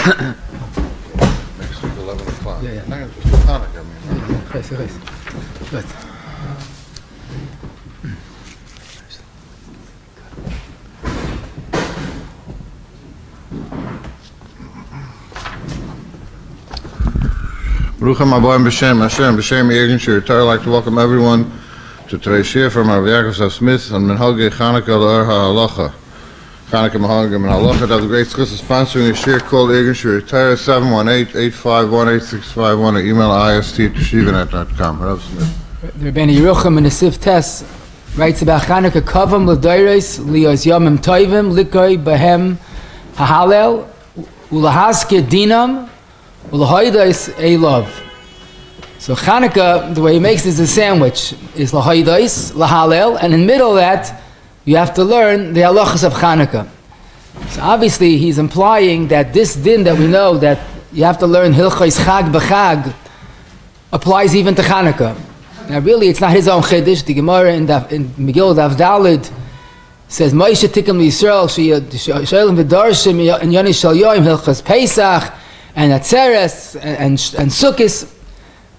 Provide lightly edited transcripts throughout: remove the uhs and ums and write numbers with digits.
Next week, 11 o'clock. Yeah. Not gonna just Hanukkah, Good. Bruchim Aboim B'Shem Hashem B'Shem Yegin Shir. I'd like to welcome everyone to today's shir from Rabbi Yakov Smith on minhag Chanuka Halacha. Chanuka minhag and Halacha. That's a great schuss of sponsoring a shir called Yegin Shir. 718-851-8651 or email ist@shivanet.com. Rabbi Smith. The Rebbeim Yerucham in the Sif Tess writes about Chanuka Kavam l'deiros lios yomim toivim likoi behem hahalel ulahaske dinam ulahoidos elov. So Chanukah, the way he makes this a sandwich, is lahoidos, lahalel, and in the middle of that, you have to learn the Halachos of Chanukah. So obviously he's implying that this din that we know that you have to learn Hilchos Chag b'Chag applies even to Chanukah. Now really it's not his own chiddush. The Gemara in Megillah Daf Daled says Moshe Tikkun Yisrael She'elim v'Darshim and Yoni Shal Yoim Hilchos Pesach and Atzeres and Sukkos.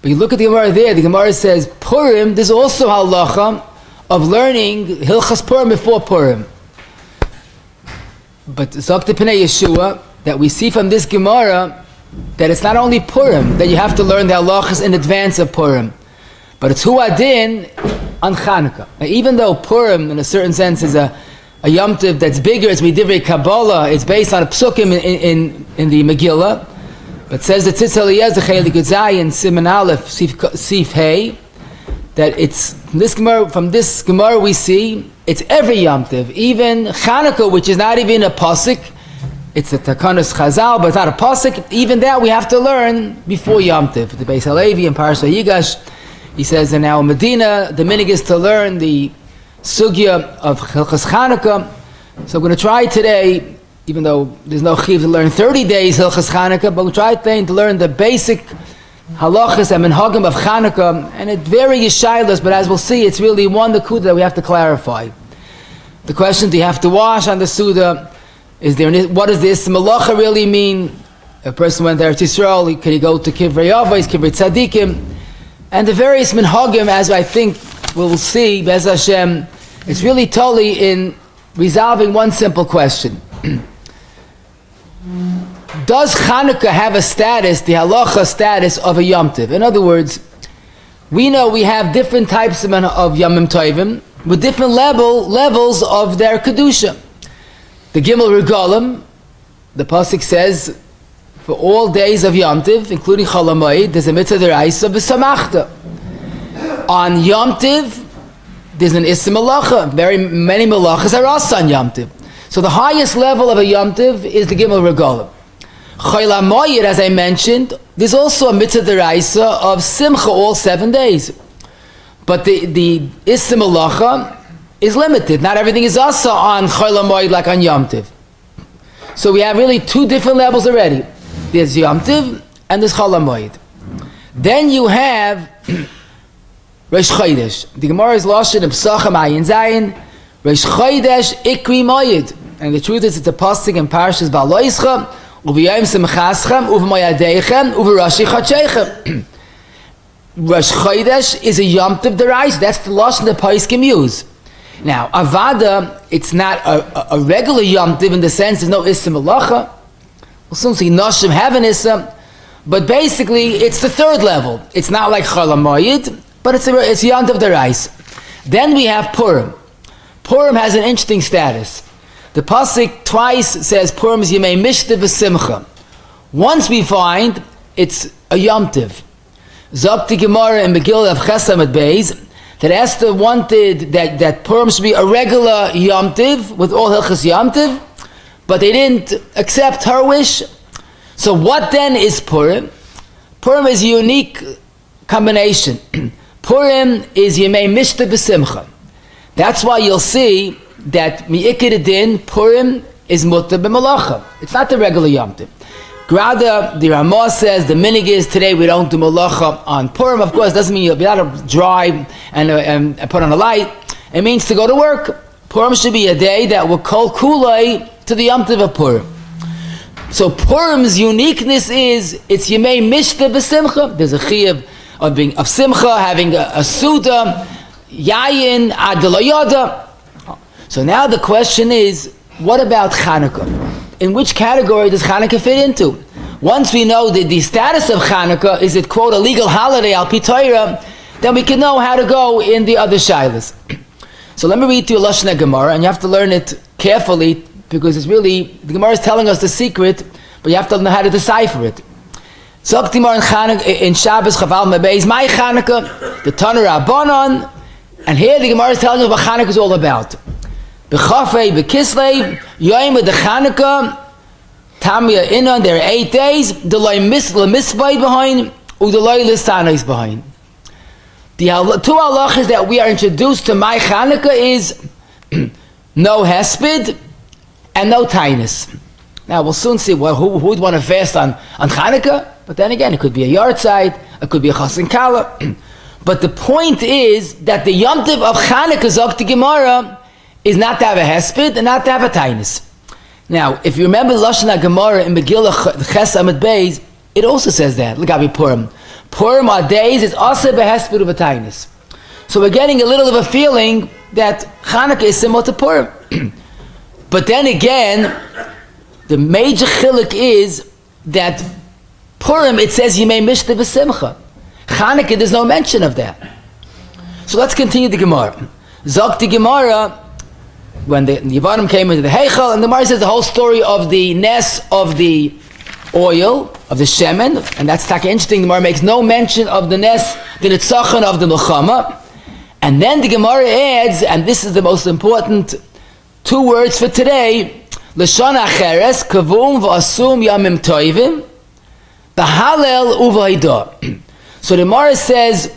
But you look at the Gemara there, the Gemara says Purim, there's also halacha of learning Hilchos Purim before Purim. But Zokta Pnei Yeshua, that we see from this Gemara, that it's not only Purim, that you have to learn the halachas in advance of Purim, but it's Huadin on Chanukah. Now, even though Purim, in a certain sense, is a Yom Tov that's bigger, it's Midivrei Kabbalah, it's based on a psukim in the Megillah, but says the Tzitz Eliezer Chelik Zayin Siman Aleph Sif Hey, that it's from this Gemara we see it's every Yom Tov, even Chanukah, which is not even a pasuk, it's a Takanos Chazal, but it's not a pasuk. Even that we have to learn before Yom Tov. The Beis Halevi and Parashat Yigash, he says in our Medina, the minhag is to learn the sugya of Hilchos Chanukah. So I'm going to try today, even though there's no chiv to learn 30 days Hilchos Chanukah, but we'll try to learn the basic halachos and minhagim of Chanukah, and it varies shaylas, but as we'll see, it's really one nakuda that we have to clarify. The question: do you have to wash on the Suda? What does this melacha really mean? A person went there to Israel, can he go to kivrei Aveil, kivrei tzadikim, and the various minhagim, as I think we'll see, Bez Hashem, it's really totally in resolving one simple question. Does Chanukah have a status, the halacha status of a Yom Tov? In other words, we know we have different types of Yomim Tovim with different levels of their kedusha. The Gimel Regalim, the pasuk says, for all days of Yom Tov, including Chol HaMoed, there's a mitzvah deraisa v'samachta. On Yom Tov, there's an issa melacha. Very many melachos are also on Yom Tov. So the highest level of a Yom Tov is the Gimel Regalim. Chol HaMoed, as I mentioned, there's also a mitzvah deraisa of simcha all 7 days. But the issa melacha is limited. Not everything is also on Chol HaMoed like on Yom Tov. So we have really two different levels already. There's Yom Tov and there's Chol HaMoed. Then you have Rosh Chodesh. The Gemara is lashon in Pesachim Ayin Zayin. Rosh Chodesh Ikri Moed. And the truth is, it's a pasuk in Parashas Ba'aloischa, Uv'yayim Simchaschem, Uv'moyadeichem, Uv'rashi Chadshechem. Rosh Chodesh is a Yom Tov Derais. That's the lashon the Poskim use. Now, Avada, it's not a regular Yom Tov in the sense there's no Issa Melacha. We'll soon see Noshim have an Issa, but basically it's the third level. It's not like Chol HaMoed, but it's Yom Tov Derais. Then we have Purim. Purim has an interesting status. The pasuk twice says Purim is Yemei Mishta V'Simcha. Once we find it's a Yom Tov. Zokti Gemara in Megillah of Chesam at Beis, that Esther wanted that Purim should be a regular Yom Tov with all Hilchos Yom Tov, but they didn't accept her wish. So what then is Purim? Purim is a unique combination. Purim is Yemei Mishta B'Simcha. That's why you'll see that Mi'ikir Din, Purim is Mutter B'Melacha. It's not the regular Yom Tov. Grada, the Ramah says, the minhag is today we don't do melacha on Purim. Of course, doesn't mean you'll be able to drive and put on a light. It means to go to work. Purim should be a day that will call kulay to the Yom Tov of Purim. So Purim's uniqueness is it's Yemei Mishta B'Simcha. There's a chiyuv of Simcha, having a Suda, Yayin, Adalayada. So now the question is, what about Chanukah? In which category does Chanukah fit into? Once we know that the status of Chanukah, is it quote a legal holiday al pi Torah, then we can know how to go in the other shilas. So let me read to you Lashon Gemara, and you have to learn it carefully because it's really, the Gemara is telling us the secret, but you have to know how to decipher it. Zok Timar in Shabbos Chanuka is my Chanukah, the Tanur Rabbanon, and here the Gemara is telling us what Chanukah is all about. B'chafei b'kislev yoyim with the Chanukah Tamia Inon. There are 8 days. The loy misbayit behind, u the loy lisanais behind. The two halachas that we are introduced to my Chanukah is no hesped and no tainus. Now we'll soon see who would want to fast on Chanukah, but then again it could be a yahrzeit, it could be a chasen kala. But the point is that the Yom Tov of Chanukah, Zok the Gemara, is not to have a hesped and not to have a tainus. Now, if you remember Lashon Gemara in Megillah Ches Amud Beis, it also says that. Look at Purim. Purim are days, it's also behesped of a tainus. So we're getting a little of a feeling that Chanukah is similar to Purim. But then again, the major chiluk is that Purim, it says Yemei Mishta B'Simcha. Chanukah, there's no mention of that. So let's continue the Gemara. Zok the Gemara, when the Yevanim came into the Heichal, and the Gemara says the whole story of the nes of the oil, of the shemen, and that's taka interesting. The Gemara makes no mention of the nes, the nitzachon of the melchama. And then the Gemara adds, and this is the most important 2 words for today, Lashon acheres, kavum v'asum yamim toivim, b'halel uv'haidah. So the Gemara says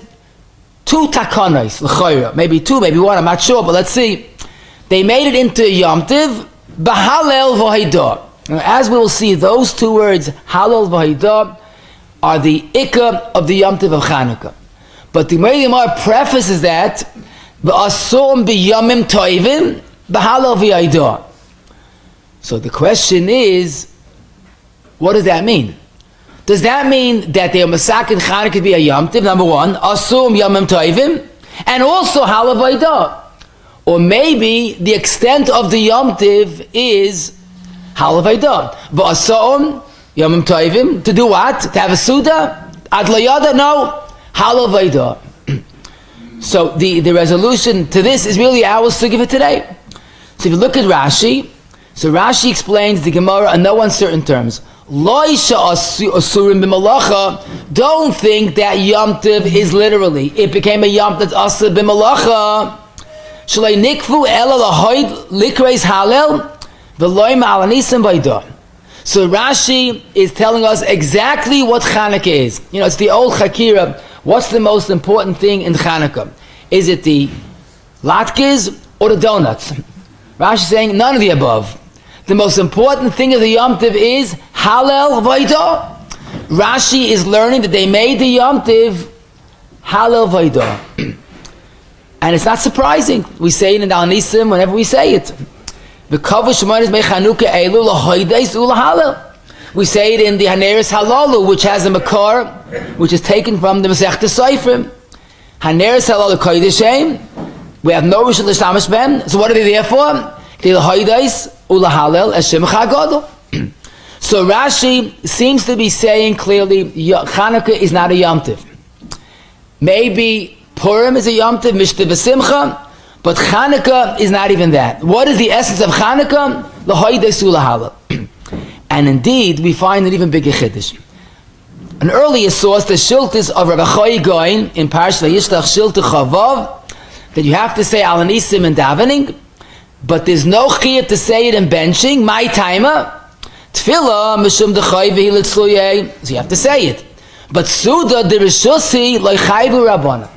2 takonos, l'chayra, maybe 2, maybe 1, I'm not sure, but let's see. They made it into Yom Tiv, b'halel v'haidah. As we will see, those 2 words, halal v'haidah, are the ikka of the Yom Tiv of Chanukah. But the Gemara prefaces that, b'asum b'yamim toivim, b'halal v'haidah. So the question is, what does that mean? Does that mean that they are masakin Chanukah to be a Yom Tiv, number 1, asum yamim toivim, and also halal v'haidah? Or maybe the extent of the Yom Tiv is halal v'haidah. V'asum yamim toivim, to do what? To have a suda? Adlayada? No. Halal v'haidah. So the resolution to this is really our sugi for today. So if you look at Rashi, so Rashi explains the Gemara in no uncertain terms. Loisha asurim b'melacha. Don't think that Yom Tiv is literally, it became a Yom Tiv asur b'melacha. Shalei nikfu ela lahoid likreis halel v'loy ma'alanisim v'haidah. So Rashi is telling us exactly what Chanukah is. You know, it's the old Chakira. What's the most important thing in Chanukah? Is it the latkes or the donuts? Rashi is saying none of the above. The most important thing of the Yom Tiv is halal v'haidah. Rashi is learning that they made the Yom Tiv halal v'haidah. And it's not surprising. We say it in Al Nisim whenever we say it. We say it in the Haneris Halalu, which has a makar, which is taken from the Masechta Seifrim. Haneris Halalu Koydeshem. We have no Rishon L'Shtamish Ben. So what are they there for? So Rashi seems to be saying clearly, Chanukah is not a Yom Tiv. Maybe Purim is a Yom Tiv, Mishta V'Simcha, but Chanukah is not even that. What is the essence of Chanukah? L'hoidesu l'halal. And indeed, we find an even bigger chiddush. An earlier source, the shiltis of Rabbi Choy Goin in Parashat Vayishlach Shilta Chavav, that you have to say Al Nisim in davening, but there's no chiyuv to say it in benching. My timer, tefillah mishum dechoy v'hilatzluyeh. So you have to say it. But suda derishusi loichayvu rabbana.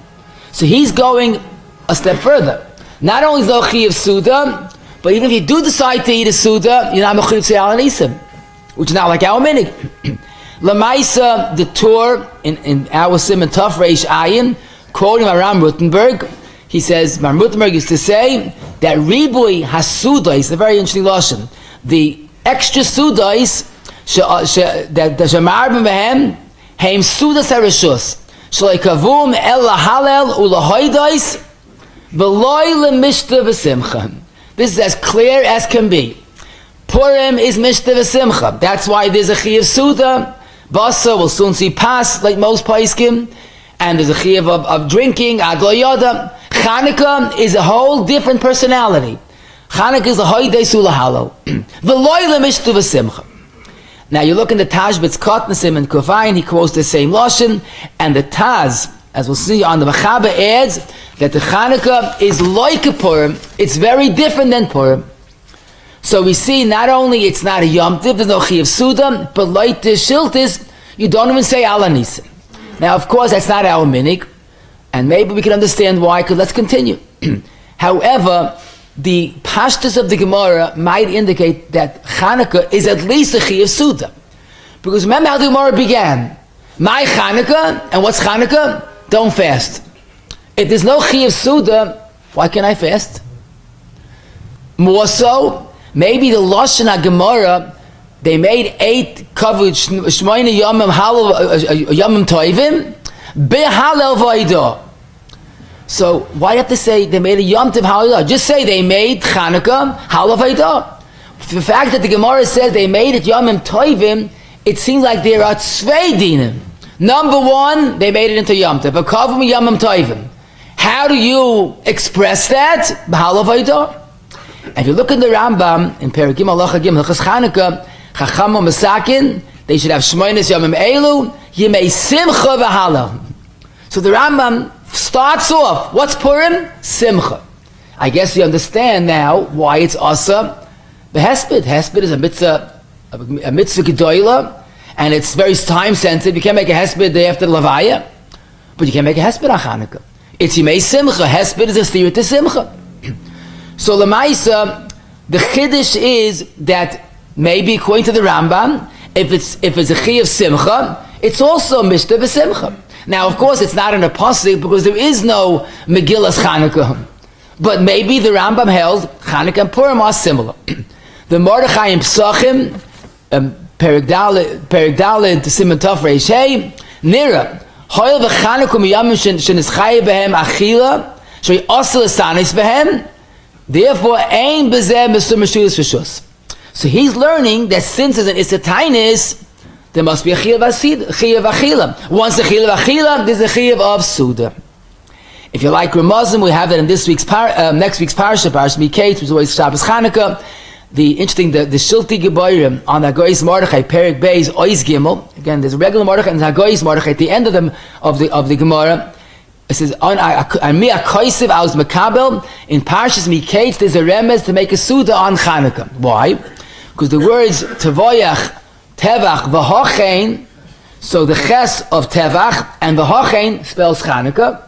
So he's going a step further. Not only is no chiyuv suda, but even if you do decide to eat a suda, you're not mechuyev to say Al Nisim, which is not like our minhag. Lamaisa, the Torah in our Simon Tov Reish Ayin, quoting Aram Rutenberg, he says, Aram Rutenberg used to say that ribui has seudas, a very interesting lashon. The extra seudas שמערבים בהם הם סeudas הרשוס שלא יקבום אל להלל ולהוידויס ולוי למשתה ושמחה. This is as clear as can be. Purim is mishta v'simcha. That's why there's a chiyuv suda. Basa will soon see pas, like most paiskim. And there's a chiyuv of drinking, ad lo yoda. Chanukah is a whole different personality. Chanukah is a hoydei sula halal. V'loy lemishta v'simcha. Now you look in the Taj B'tzkot and Kufayin, he quotes the same lashon, and the Taz, as we'll see on the Mechaber, adds that the Chanukah is like a Purim. It's very different than Purim. So we see not only it's not a Yom Tiv, there's no Chiyuv Suda, but like the Shiltis, you don't even say Ala Nisa. Now of course that's not our minhag, and maybe we can understand why, because let's continue. However, the pashtus of the Gemara might indicate that Chanukah is at least a Chiyuv Suda. Because remember how the Gemara began. My Chanukah, and what's Chanukah? Don't fast. If there's no Chiyuv Suda, why can't I fast? More so, maybe the Lashon HaGemara, they made 8 covered Shmoyne Yomim Yomim Toivim, Behalel Vaidah. So why do you have to say they made a Yom Tov Halacha? Just say they made Chanukah Halav Vaidah. The fact that the Gemara says they made it Yomim Toivim, it seems like there are Tzvei Dinim. Number one, they made it into Yom Tov. Akavim Yomim Toivim. How do you express that? B'Halav Vaidah. And if you look in the Rambam, in Perigim Halacha Gim, Hilchos Chanukah, Chacham Masakin, they should have Shmoynes Yomim Elu, Yimei Simcha V'Halal. So the Rambam starts off, what's Purim? Simcha. I guess you understand now why it's Asa Behesped. Hesped is a mitzvah gedoyla, and it's very time sensitive. You can't make a Hesped day after the Levaya, but you can't make a Hesped on Chanukah. It's Yimei Simcha. Hesped is a steer to Simcha. So Lamaisa, the Chiddush is that maybe according to the Rambam, if it's a Chi of Simcha, it's also Mishta V'Simcha. Now, of course, it's not an apostle because there is no Megillas Chanukah. But maybe the Rambam held Chanukah and Purim are similar. The Mordechai in Psachim, Perek Daled, Siman Tov Reish Hey, Nira, Hoyel v'Chanukah miyamim shenischayeh behem achila, shoi osel esanis behem, therefore ein bezeh mesum meshuyus v'shus. So he's learning that since it's an Isatainis, there must be a Chiyav Achila. Once the Chiyav Achila, there's a Chiyav of Suda. If you like Ramazim, we have that in this week's next week's parasha, Parasha Miketz, which is always Shabbos Chanuka. The Shilti Gebayrim on Hagoyis Mordechai, Perek Beis, Ois Gimel. Again, there's a regular Mordechai and Hagoyis Mordechai at the end of the Gemara. It says, on mi akoisiv aus Makabel, in Parashas Miketz, there's a remez to make a Suda on Chanuka. Why? Because the words Tevoyach, Tevach v'hochein, so the ches of Tevach and v'hochein spells Chanukah.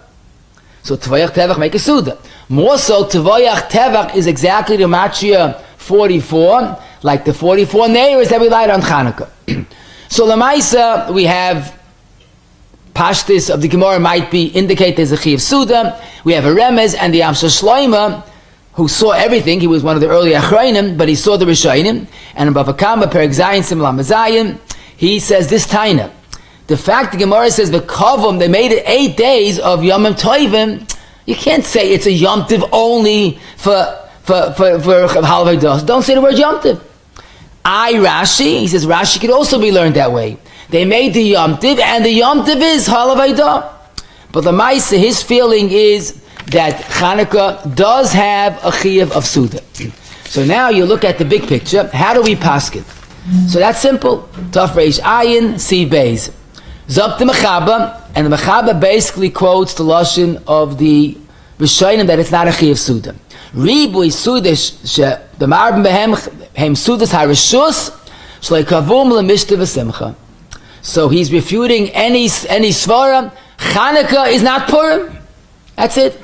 So Tevoyach Tevach make a Suda. More so, Tevoyach Tevach is exactly the Machia 44, like the 44 neiros that we light on Chanukah. So Lamaisa, we have Pashtis of the Gemara might be indicate there's a Chi of Suda. We have a Remez and the Amshel Shloima, who saw everything. He was one of the early Achrayim, but he saw the Rishonim. And in Bava Kama, Perek Zayin, Simla Mazayin, he says this Taina. The fact the Gemara says the Kavum, they made it 8 days of Yomim Toivim, you can't say it's a Yom Tiv only for Halvei. Don't say the word Yom Tiv. Rashi, he says Rashi could also be learned that way. They made the Yom Tiv, and the Yom Tiv is Halvei. But the Maisa, his feeling is that Chanukah does have a Chiyuv of Suda. So now you look at the big picture. How do we paskin? So that's simple. Tov Reish Ayin, Si Beis. Zok the Mechaba, and the Mechaba basically quotes the Lashon of the Rishonim that it's not a Chiyuv Suda. Ribui Sudish, the Marbim Behem, Hem Sudas HaRishus, Shlei Kavum LeMishta V'Simcha. So he's refuting any Svara. Chanukah is not Purim. That's it.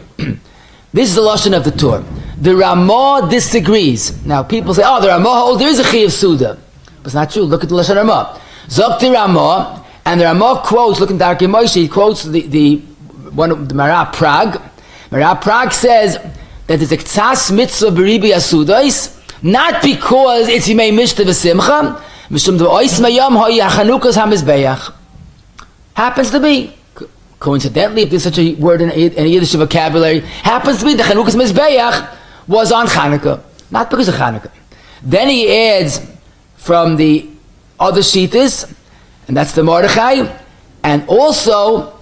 This is the Lashon of the Torah. The Ramah disagrees. Now people say, the Ramah holds there is a Chiyuv Suda. But it's not true. Look at the Lashon Ramah. Zok the Ramah, and the Ramah quotes, look in Darkei Moshe, he quotes the Marah Prague. Marah Prague says that there's a Ktsas Mitzvah Beribi Asudais, not because it's Yimei Mishta V'Simcha, Mishum de ois mayam hoya Chanukas hamizbeach. Happens to be, coincidentally, if there's such a word in Yiddish vocabulary, happens to be the Chanukas mizbeach was on Chanukah, not because of Chanukah. Then he adds from the other shitas, and that's the Mordechai, and also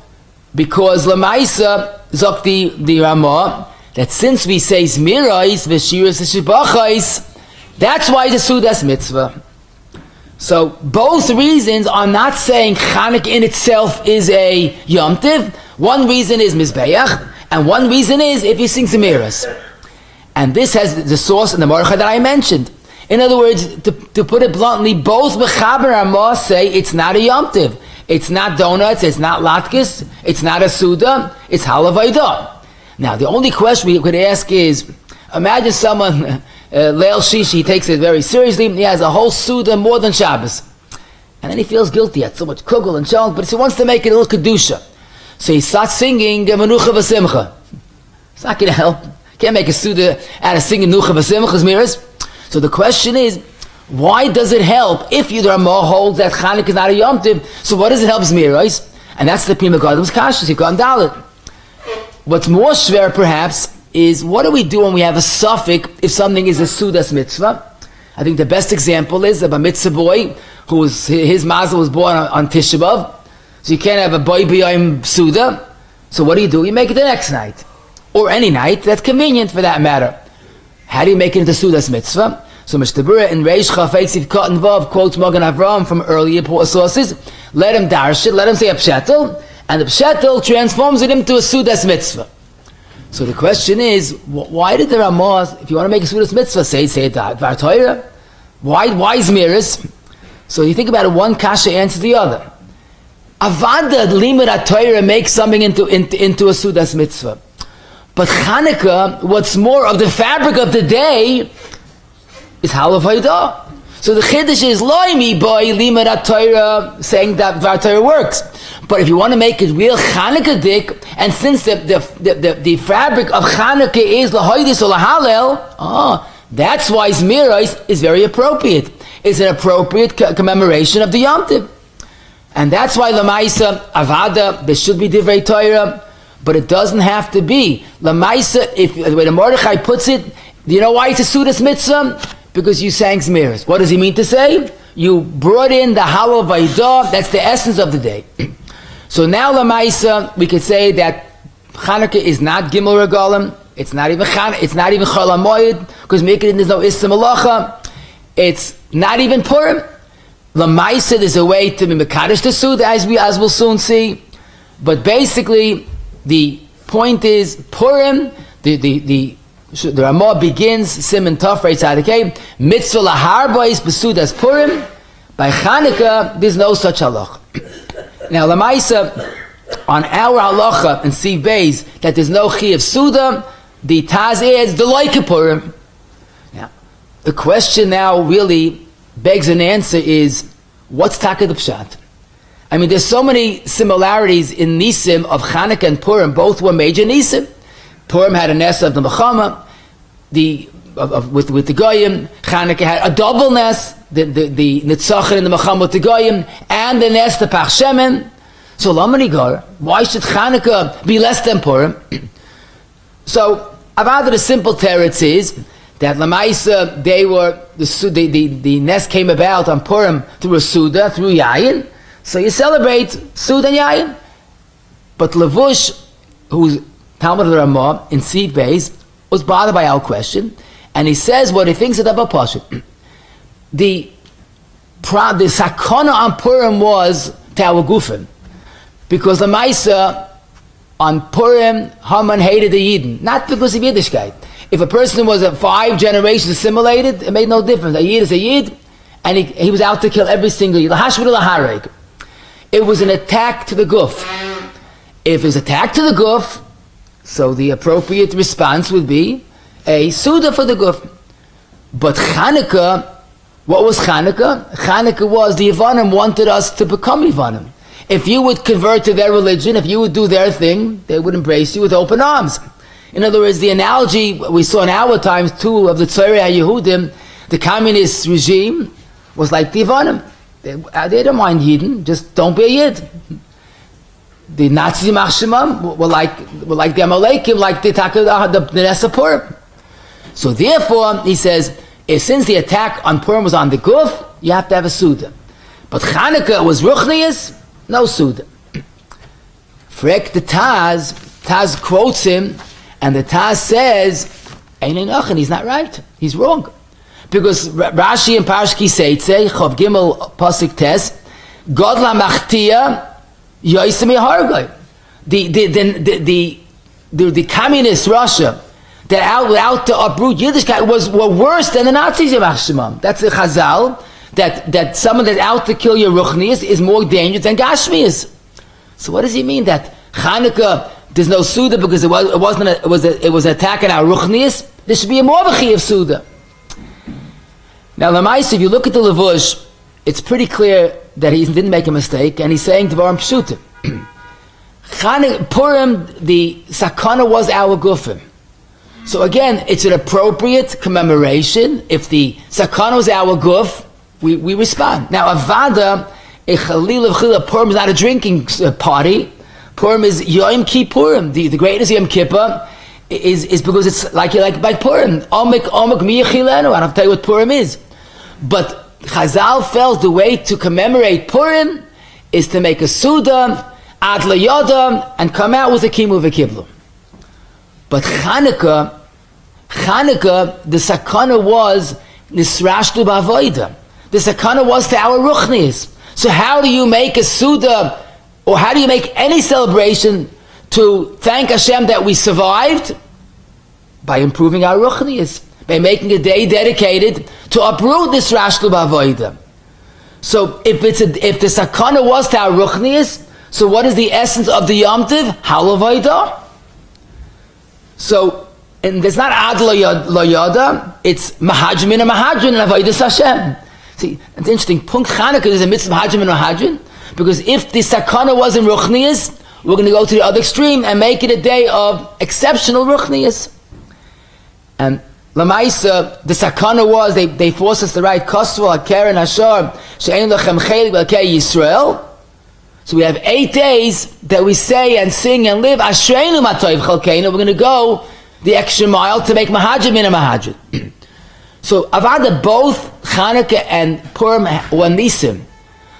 because Lamaisa Zokti the Ramah, that since we say Zmirais v'shiras v'shibachais, that's why the seudas mitzvah. So both reasons are not saying Chanukah in itself is a Yom Tiv. One reason is Mizbeach, and one reason is if you sing Zmiras. And this has the source in the Mordechai that I mentioned. In other words, to put it bluntly, both Mechaber and Ramah say it's not a Yom Tiv. It's not donuts, it's not latkes, it's not a Suda, it's Halavaydah. Now, the only question we could ask is, imagine someone, Leil Shishi, he takes it very seriously, he has a whole Suda more than Shabbos. And then he feels guilty, he had so much kugel and shal, but he wants to make it a little Kedusha. So he starts singing Menucha V'Simcha. It's not going to help. Can't make a Suda out of singing Menucha V'Simcha's mirrors. So the question is, why does it help if the Ramah holds that Chanukah is not a Yom Tiv? So what does it help Zmirais? And that's the Prima Gadam's Kashas, you can't doubt it. What's more schwer perhaps is what do we do when we have a suffix if something is a seudas mitzvah? I think the best example is a bar mitzvah boy his mazel was born on Tisha B'Av, so you can't have a boy b'yom suda. So what do? You make it the next night, or any night that's convenient for that matter. How do you make it into seudas mitzvah? So Mishtabura in Reish Chafetziv Cotton Vav quotes Magen Avraham from earlier sources. Let him darsh it, let him say a pshetel, and the pshetel transforms it into a seudas mitzvah. So the question is, why did the Ramah, if you want to make a seudas mitzvah, say Dvar Torah? Why Zmiris? So you think about it, one kasha answers the other. Avada limud Torah makes something into a seudas mitzvah. But Chanukah, what's more of the fabric of the day, is Halavaydah. So the Chiddush is loimi boy limud Torah, saying that Dvar Torah works. But if you want to make it real Chanukah dik, and since the fabric of Chanukah is lahoidis or lahalel, that's why Zmirais is very appropriate. It's an appropriate commemoration of the Yom Tiv. And that's why Lamaisa Avada, there should be Divrei Torah, but it doesn't have to be. Lamaisa, if the way the Mordechai puts it, do you know why it's a seudas mitzvah? Because you sang Zmiris. What does he mean to say? You brought in the Halavaydah, that's the essence of the day. So now Lamaisa, we could say that Chanukah is not Gimel Regalim, it's not even Chol HaMoed, because there's no Issa Melacha, it's not even Purim. Lamaisa, there's a way to be Mekadosh the Seudah, as we'll soon see. But basically, the point is, Purim, the Ramah begins, Siman Tov, Reish Tzadikei, Mitzvah Laharbais B'Seudas Purim. By Chanukah, there's no such halacha. Now, Lamaisa, on our halacha and Siv Beis, that there's no Chi of Suda, the Taz adds the like Purim. Now, the question now really begs an answer is, what's Taka the Pshat? I mean, there's so many similarities in Nisim of Chanukah and Purim. Both were major Nisim. Purim had a Nes of the Mechama, with the Goyim. Chanukah had a double Nes, the Nitzachon and the Mechama with the Goyim, and the Nes, the Pach Shemen. So, Lamanigar, why should Chanukah be less than Purim? So, Avada, the simple teretz is that Lamaisa, the Nes came about on Purim through a Suda, through Yayin. So you celebrate Suda and Yayin. But Levush, who's Talmud of the Ramah in Siv Beis, was bothered by our question, and he says what he thinks about Pashut. The sakana on Purim was Tower Gufin, because Lamaisa on Purim, Haman hated the Yidden, not because of Yiddishkeit. If a person was 5 generations assimilated, it made no difference. A Yid is a Yid, and he was out to kill every single Yid. It was an attack to the Guf. If it's attack to the Guf, so the appropriate response would be a Suda for the Guf. But Chanukah, what was Chanukah? Chanukah was the Yevanim wanted us to become Yevanim. If you would convert to their religion, if you would do their thing, they would embrace you with open arms. In other words, the analogy we saw in our times too of the Tzorei HaYehudim, the communist regime, was like the Ivanim. They don't mind Yidden, just don't be a Yid. The Nazis Machshimam were like the Amalekim, like the Nesa Purim. So therefore, he says, since the attack on Purim was on the Guf, you have to have a Suda. But Chanukah was Ruchnius, no Suda. Frek the Taz quotes him, and the Taz says, Ein Einachin, he's not right. He's wrong. Because Rashi and Parshki Seitze, Chav Gimel Pasik Tes, God la Machtia, Yoisem Yehargai. The communist Russia that out to uproot Yiddishkeit were worse than the Nazis. That's the Chazal, that someone that's out to kill your Ruchnius is more dangerous than Gashmius. So what does he mean that Chanukah there's no Suda because it was an attack on our Ruchnius? There should be a more of Suda. Now, Lamais, if you look at the Levush, it's pretty clear that he didn't make a mistake, and he's saying Dvarim Pshutim. Purim, the Sakana was our Gufim. So again, it's an appropriate commemoration. If the Sakana was our Guf, we respond. Now, Avada, Purim is not a drinking party. Purim is Yom Kippurim. The greatest Yom Kippur is because it's like by Purim. Omek miyachilenu. I don't have to tell you what Purim is. But Chazal felt the way to commemorate Purim is to make a Suda, Ad Layoda, and come out with a Kimu v'Kiblu. But Chanukah, the Sakana was Nisrashtu b'Avoida. The Sakana was to our Ruchnis. So how do you make a Suda, or how do you make any celebration to thank Hashem that we survived? By improving our Ruchnius, by making a day dedicated to uproot this Rashtu b'Avoida. So if the Sakana was to our Ruchnius, so what is the essence of the Yom Tiv? Halavoida. So, and there's not Ad Loyada, it's Mahajmin and Mahajin and Avodas Hashem. See, it's interesting. Punkt Chanukah is a mitzvah Mahajmin and Mahajin, because if the Sakana was in Ruchnius, we're going to go to the other extreme and make it a day of exceptional Ruchnius. And Lamaisa, the Sakana was, they forced us to write Kosval, Aker, and Ashar, She'en Lechem Chelik B'Alkei Yisrael. So we have 8 days that we say and sing and live Ashreinu Matoiv Chalkeinu. We're going to go the extra mile to make Mahajim in a Mahajim. So Avada, both Chanukah and Purim were Nisim.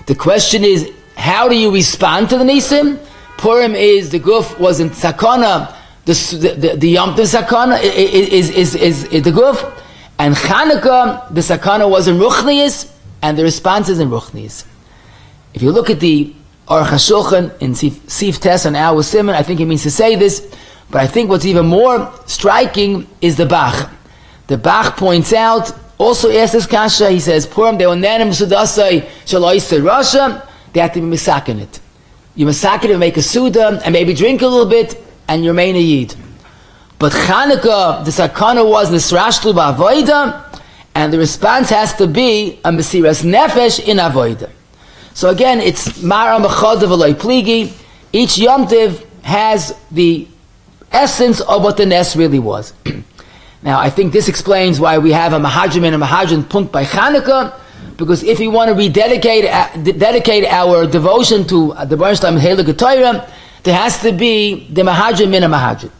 The question is, how do you respond to the Nisim? Purim is, the Guf was in Sakana, the Yom Tov Sakana is the Guf, and Chanukah, the Sakana was in Ruchnius, and the response is in Ruchnius. If you look at the Aruch HaShulchan in Sif Tes and Our Simon, I think he means to say this, but I think what's even more striking is the Bach. The Bach points out, also asks this kasha, he says, Purim, they were nanim sudasai shaloisei Russia, they have to be misakin it. You misakin it, make a suda, and maybe drink a little bit, and you remain a yid. But Chanukah, the sakana was nisrashtu ba'avoida, and the response has to be a mesiras nefesh in avoida. So again, it's mara mechadav aloi pligi. Each Yom Tiv has the essence of what the Nes really was. Now, I think this explains why we have a Mahajim and a Mahajim punt by Chanukah, because if we want to dedicate our devotion to the Baruch Shalom Heilige Torah, there has to be the Mahajim and a Mahajim.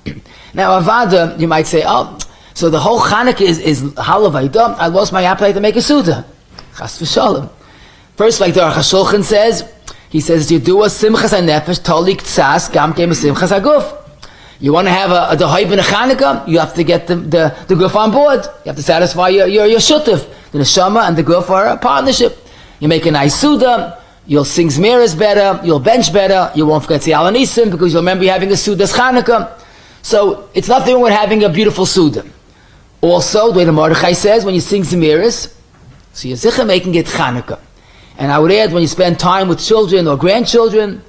Now, Avada, you might say, oh, so the whole Chanukah is Halavaidah. I lost my appetite to make a Suda. Chas v'shalom. First, like the Aruch HaShulchan says, he says, you do a Simchas HaNefesh, Tolik Tzas, Gam Kem Simchas HaGuf. You want to have a Dehoib and a Chanukah, you have to get the Guf on board. You have to satisfy your Shutuf. The Neshama and the Guf are a partnership. You make a nice Suda, you'll sing Zmiras better, you'll bench better, you won't forget the Alanisim, because you'll remember you having a Suda's Chanukah. So, it's nothing wrong with having a beautiful Suda. Also, the way the Mordechai says, when you sing Zmiras, so you're sicher making it Chanukah. And I would add, when you spend time with children or grandchildren,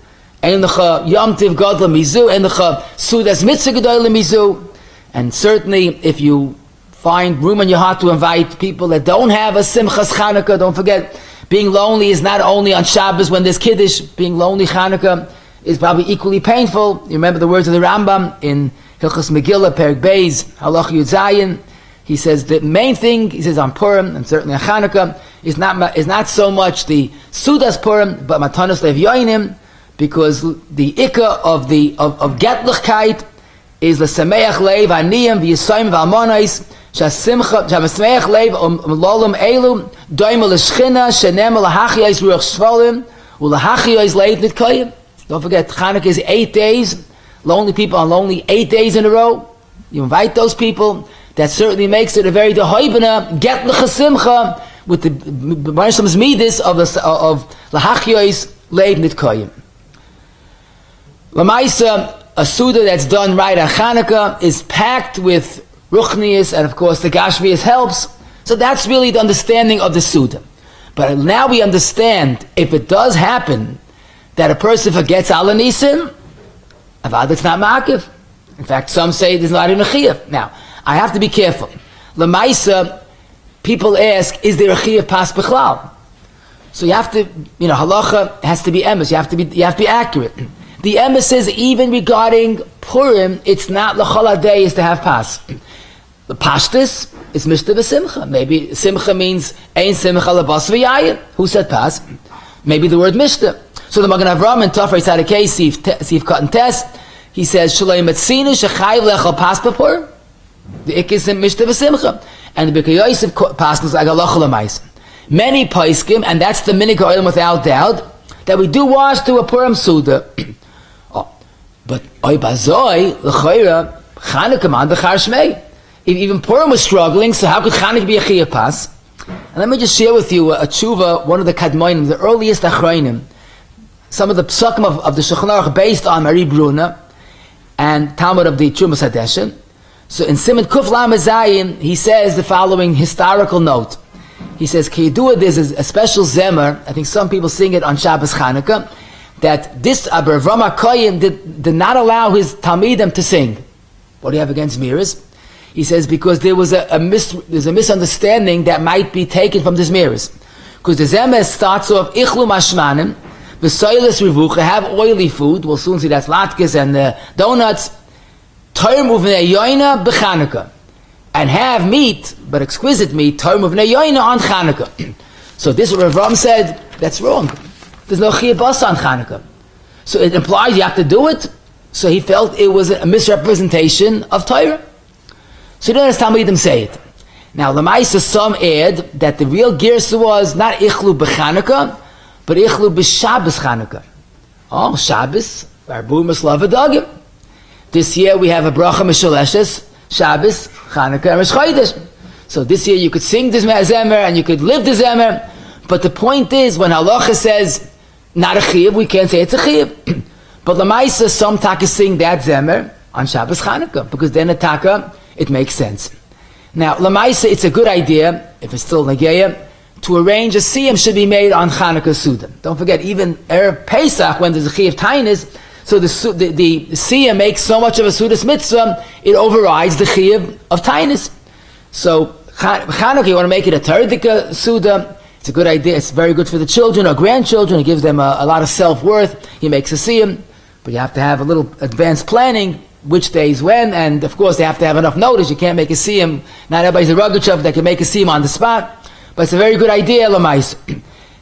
and Yom Tiv Gadol Mizu, and Sudas Mitzvah Gadol Mizu, and certainly if you find room in your heart to invite people that don't have a Simchas Chanukah, don't forget, being lonely is not only on Shabbos when there's Kiddush, being lonely Chanukah is probably equally painful. You remember the words of the Rambam in Hilchos Megillah, Perek Beis, Halacha Yud Zayin. He says the main thing, he says on Purim, and certainly on Chanukah, is not so much the seudas Purim, but matanos levyoinim, because the ikka of getlichkeit is l'sameach leiv aniyim v'yisayim v'almonos shesimcha shemesameach leiv lolam elu doimel l'shchina shenem l'hachiyos ruach shvolim u'l'hachiyos leiv nitkoyim. Don't forget, Chanukah is 8 days. Lonely people are lonely 8 days in a row. You invite those people. That certainly makes it a very dehoibana get l'chasimcha with the Barishlam's midis of l'hachiyos leiv nitkoyim. Lamaisa, a seudah that's done right on Chanukah is packed with ruchnius, and of course the gashmius helps. So that's really the understanding of the seudah. But now we understand, if it does happen that a person forgets al nisim, avad it's not ma'akiv. In fact, some say there's not even a chiyuv. Now, I have to be careful. Lamaisa, people ask, is there a chiyuv pas b'chlal? So you have to, halacha has to be emes. You have to be accurate. The emes says even regarding Purim, it's not l'chol hadei is to have pas. The pashtus is mishta v'simcha. Maybe simcha means ein simcha lebas v'yayin. Who said pas? Maybe the word mishta. So the Magen Avraham in Tafrei Tzadikei Sif Kat and Tes, he says shalei metzinu shechayv lechol pas b'Purim. The ik is mishta v'simcha, and the Bikei Yosef passes like halacha l'mais. Many paiskim, and that's the minhag ha'olam without doubt, that we do wash to a Purim seudah. But oy bazoi l'chayra Chanukah man b'char shmei. Even Purim was struggling, so how could Chanukah be a chiyuv pas? And let me just share with you a tshuva, one of the kadmonim, the earliest achronim, some of the psukim of the Shulchan Aruch based on Mari Bruna and Talmud of the Trumas Hadeshen. So in Siman Kuf Lamed Zayin, he says the following historical note. He says, Kiyadua, there's a special zemer, I think some people sing it on Shabbos Chanuka, that this Abar Avraham HaKohen did not allow his Talmidim to sing. What do you have against miras? He says because there was there's a misunderstanding that might be taken from this miras. Because the zemer starts off Ichlu Mashmanim, the seudas revucha, have oily food, we'll soon see that's latkes and donuts, Torm uvnei yoina b'Chanukah, and have meat, but exquisite meat, Torm uvnei yoina on Chanukah. So this is what Rav said, that's wrong. There's no chiyuv basa on Chanukah. So it implies you have to do it. So he felt it was a misrepresentation of Torah. So you don't understand what them say it. Now, Lamaisa, some add that the real girsa was not Ichlu b'Chanukah, but Ichlu b'Shabbos Chanuka. Oh, Shabbos, Barbu Mislavadagim. This year we have a bracha Mishaleshes, Shabbos, Chanukah, and Rosh Chodesh. So this year you could sing this zemer and you could live the zemer. But the point is, when Halacha says not a chiyuv, we can't say it's a chiyuv. But Lamaisa, some taka sing that zemer on Shabbos Chanukah, because then a taka, it makes sense. Now, Lamaisa, it's a good idea, if it's still Nageya, to arrange a siyum should be made on Chanukah Suda. Don't forget, even Erev Pesach, when there's a chiyuv tainis, so the siyum makes so much of a Sudas mitzvah, it overrides the chiyuv of tainis. So, Chanukah, you want to make it a tzedaka Suda, it's a good idea, it's very good for the children or grandchildren, it gives them a lot of self-worth, he makes a siyum, but you have to have a little advanced planning, which days when, and of course they have to have enough notice, you can't make a siyum, not everybody's a Rogachev that can make a siyum on the spot, but it's a very good idea, Lamais.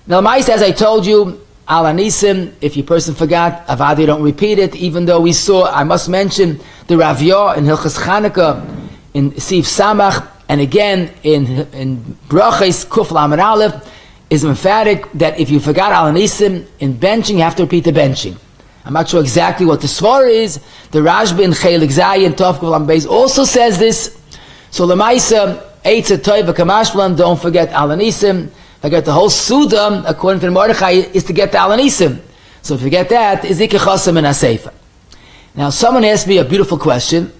Now, Lamais, as I told you, Al Anisim, if your person forgot, Avadi don't repeat it, even though we saw, I must mention, the Raviyah in Hilchas Chanukah, in Sif Samach, and again in Brachas Kuf Lamed Aleph, is emphatic that if you forgot Al Anisim, in benching, you have to repeat the benching. I'm not sure exactly what the svar is. The Rashba in Chelik Zayin, Tov Kuf Lamed Beis also says this. So Lamaisa, Eitz Toiva Kamashplan, don't forget Al Anisim. Forget the whole Suda, according to the Mordechai, is to get the Al Anisim. So if you get that, is Ike Chasam and Aseifa. Now, someone asked me a beautiful question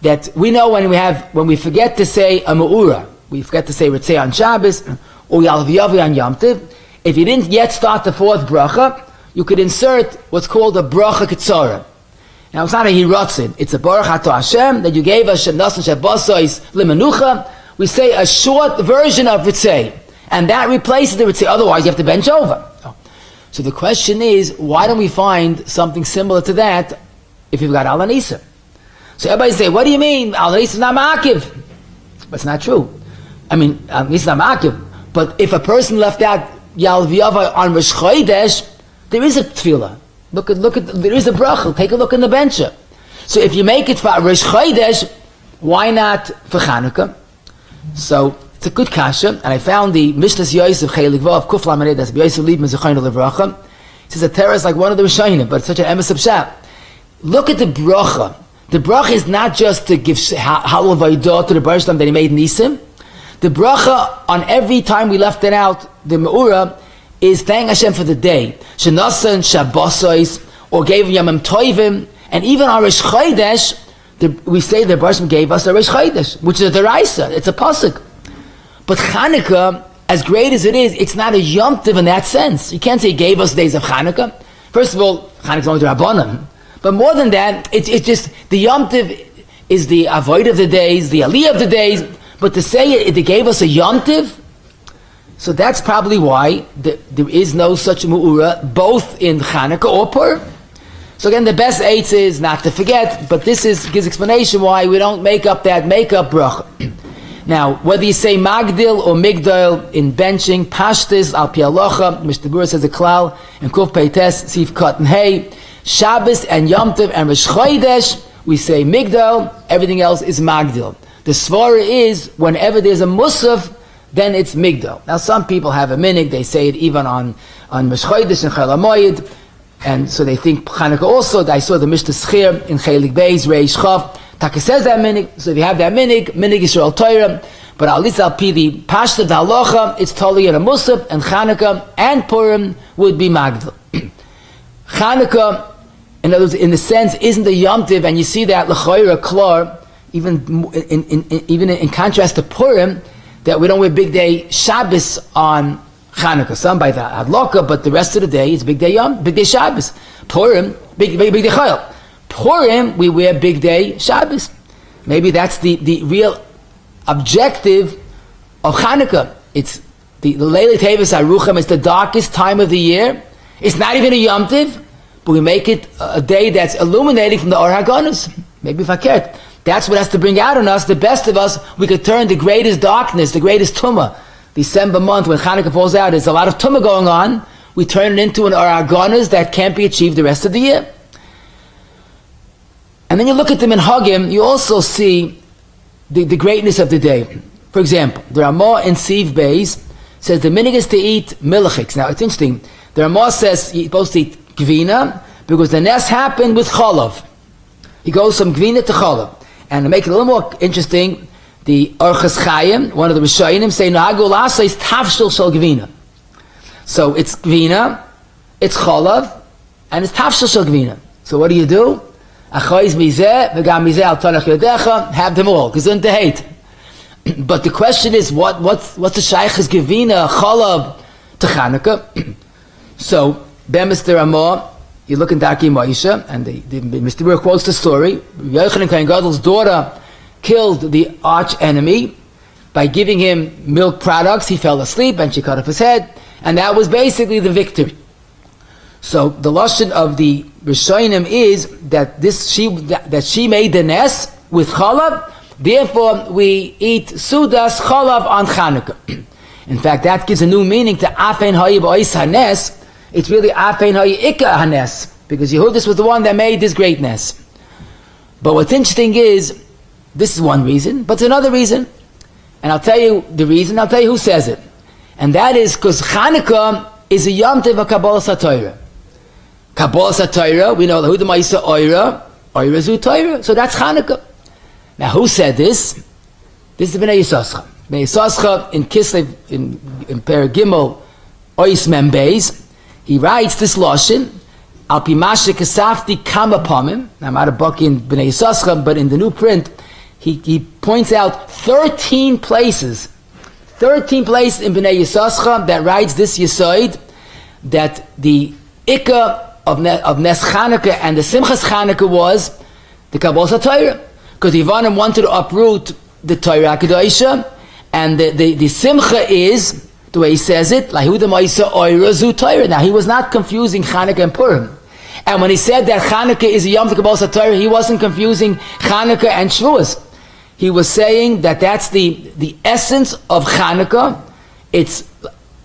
that we know when we forget to say a Ma'ura, we forget to say Ritzei on Shabbos, or Yalviyavi on Yom Tov. If you didn't yet start the fourth bracha, you could insert what's called a bracha ketzara. Now, it's not a hiratzin, it's a baruch ato Hashem that you gave us shenasan shabasois limenucha. We say a short version of Ritzei, and that replaces the Ritzei, otherwise you have to bench over. So the question is, why don't we find something similar to that if you've got Al Anisim? So everybody say, what do you mean? Al Anisim is not ma'akiv. But it's not true. I mean, Al Anisim is not ma'akiv, But if a person left out Yal V'Yava on Rosh Chodesh, there is a tefillah. Look at, there is a bracha. Take a look in the bencher. So if you make it for Rosh Chodesh, why not for Chanukah? So it's a good kasha, and I found the Mishnas Yosef Chelik Vav Kuf Lamed, that's Yosef Liebman Zechayna Levracha. It says a terror is like one of the Rishonim, but it's such an emes of Pshat. Look at the bracha. The bracha is not just to give halal vaydah to the Baruch Shalom that he made Nisim. The bracha on every time we left it out, the Me'ura, is thank Hashem for the day. Shenasan Shabbosos, or gave Yamim Toivim, and even on Rosh Chodesh, we say the Baruch Shalom gave us a Rosh Chodesh, which is a deraisa, it's a pasuk. But Chanukah, as great as it is, it's not a Yom Tov in that sense. You can't say he gave us days of Chanukah. First of all, Chanukah is only the Rabbanim. But more than that, it's just, the Yom Tov is the avoid of the days, the aliyah of the days. But to say it gave us a Yom Tov, so that's probably why there is no such mu'ura, both in Chanukah or Purim. So again, the best eights is not to forget, but this gives explanation why we don't make up that makeup bracha. Now, whether you say Magdil or Migdal in benching, Pashtis, Al Pi Halacha, Mr. Bura says a klal, and Kuf Peites, Sif Kot and Hey, Shabbos and Yom Tov and Rosh Chodesh, we say Migdal, everything else is Magdil. The svara is, whenever there's a Musaf, then it's Migdal. Now, some people have a minhag, they say it even on Rosh Chodesh and Chol HaMoed, and so they think Chanukah also. I saw the Mishnah Schir in Chelik Beis, Reish Chav, Taka says that minhag, so if you have that minhag Yisrael Torah, but at least Al Pi the Pashta, the Halacha, it's totally in a Musaf, and Chanukah and Purim would be Magdal. Chanukah, in other words, in the sense, isn't a Yom Tov, and you see that L'choira Klar, even in contrast to Purim, that we don't wear big day Shabbos on Chanukah. Some by the Adloka, but the rest of the day is big day Shabbos. Purim, big day Chayil. Purim, we wear big day Shabbos. Maybe that's the real objective of Chanukah. It's the Leila Tevis Arucham. It's the darkest time of the year. It's not even a Yom Tov, but we make it a day that's illuminating from the Or HaGanus. Maybe if I cared. That's what has to bring out on us, the best of us. We could turn the greatest darkness, the greatest tumah. December month when Chanukah falls out, there's a lot of tumah going on. We turn it into an Or HaGanus that can't be achieved the rest of the year. And then you look at the minhagim, you also see the greatness of the day. For example, the Ramah in Siv Beis says the minhag is to eat melachos. Now it's interesting. The Ramah says you're supposed to eat gvina because the nes happened with chalav. He goes from gvina to chalav. And to make it a little more interesting, the Orchos Chaim, one of the Rishonim, say Nahagu Lasa is tafshil shel gvina. So it's gvina, it's chalav, and it's tafshil shel gvina. So what do? Achois mizeh, v'gam mizeh al tanach yodecha, have them all, gesund to hate. But the question is, what's the shaychus gvina, chalav, to Chanukah? So, Mr. Ramah, you look in Darkei Moshe, and Mr. Bura quotes the story. Yochanan Kohen Gadol's daughter killed the arch enemy by giving him milk products. He fell asleep, and she cut off his head, and that was basically the victory. So the lashon of the Rishonim is that she made the nes with chalav. Therefore, we eat seudas chalav on Chanukah. In fact, that gives a new meaning to afein hayi b'ois hanes. It's really afein hayi ikka hanes, because Yehudis was the one that made this greatness. But what's interesting is, this is one reason, but it's another reason. And I'll tell you the reason, I'll tell you who says it. And that is because Chanukah is a Yom Tov of Kabbalas HaTorah. Kabbalas HaTorah, we know the Huda Ma'isa Oira Zu Torah. So that's Chanukah. Now who said this? This is Bnei Yisoscha. Bnei Yisoscha in Kislev, in Perek Gimel, Ois Mem Beis, he writes this lashon, Al Pi Mashe Kesafti Kama Pamim. I'm out of book in Bnei Yisoscha, but in the new print, he points out 13 places in Bnei Yisoscha that writes this Yisoid, that the Ikka of Nes Chanukah and the Simchas Chanukah was the Kabbalas HaTorah. Because Ivanim wanted to uproot the Torah HaKadoshah, and the Simcha is, the way he says it, Lahuda Ma'isa Oira Zu Torah. Now he was not confusing Chanukah and Purim. And when he said that Chanukah is a Yom Tov Kabbalas HaTorah, he wasn't confusing Chanukah and Shavuos. He was saying that that's the essence of Chanukah it's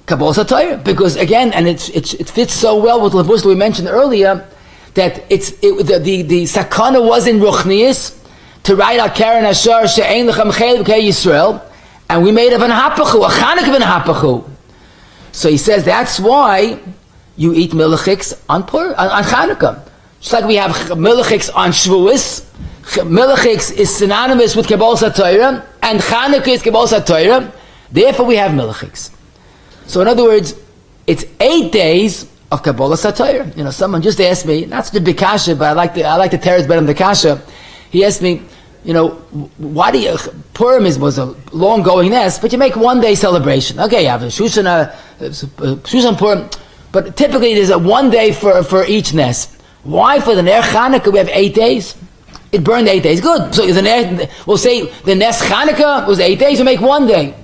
Kabbalah Torah, because again, and it fits so well with the verse we mentioned earlier, that the sakana was in Ruchnius to write al Karen Ashar she'ein lechem chelik b'kei Yisrael, and we made of an hapachu, a Chanukah of an hapachu. So he says that's why you eat melachos on Chanukah. Just like we have melachos on Shavuos, melachos is synonymous with Kabbalah Torah, and Chanukah is Kabbalah Torah. Therefore, we have melachos. So, in other words, it's 8 days of Kabbalah Torah. You know, someone just asked me, not such a big kasha, but I like the teretz better than the kasha. He asked me, you know, why do you, Purim was a long going nest, but you make 1 day celebration. Okay, you have a Shushan Purim, but typically there's a 1 day for each nest. Why for the Ner Chanukah we have 8 days? It burned 8 days. Good. So we'll say the nest Chanukah was 8 days, we make 1 day.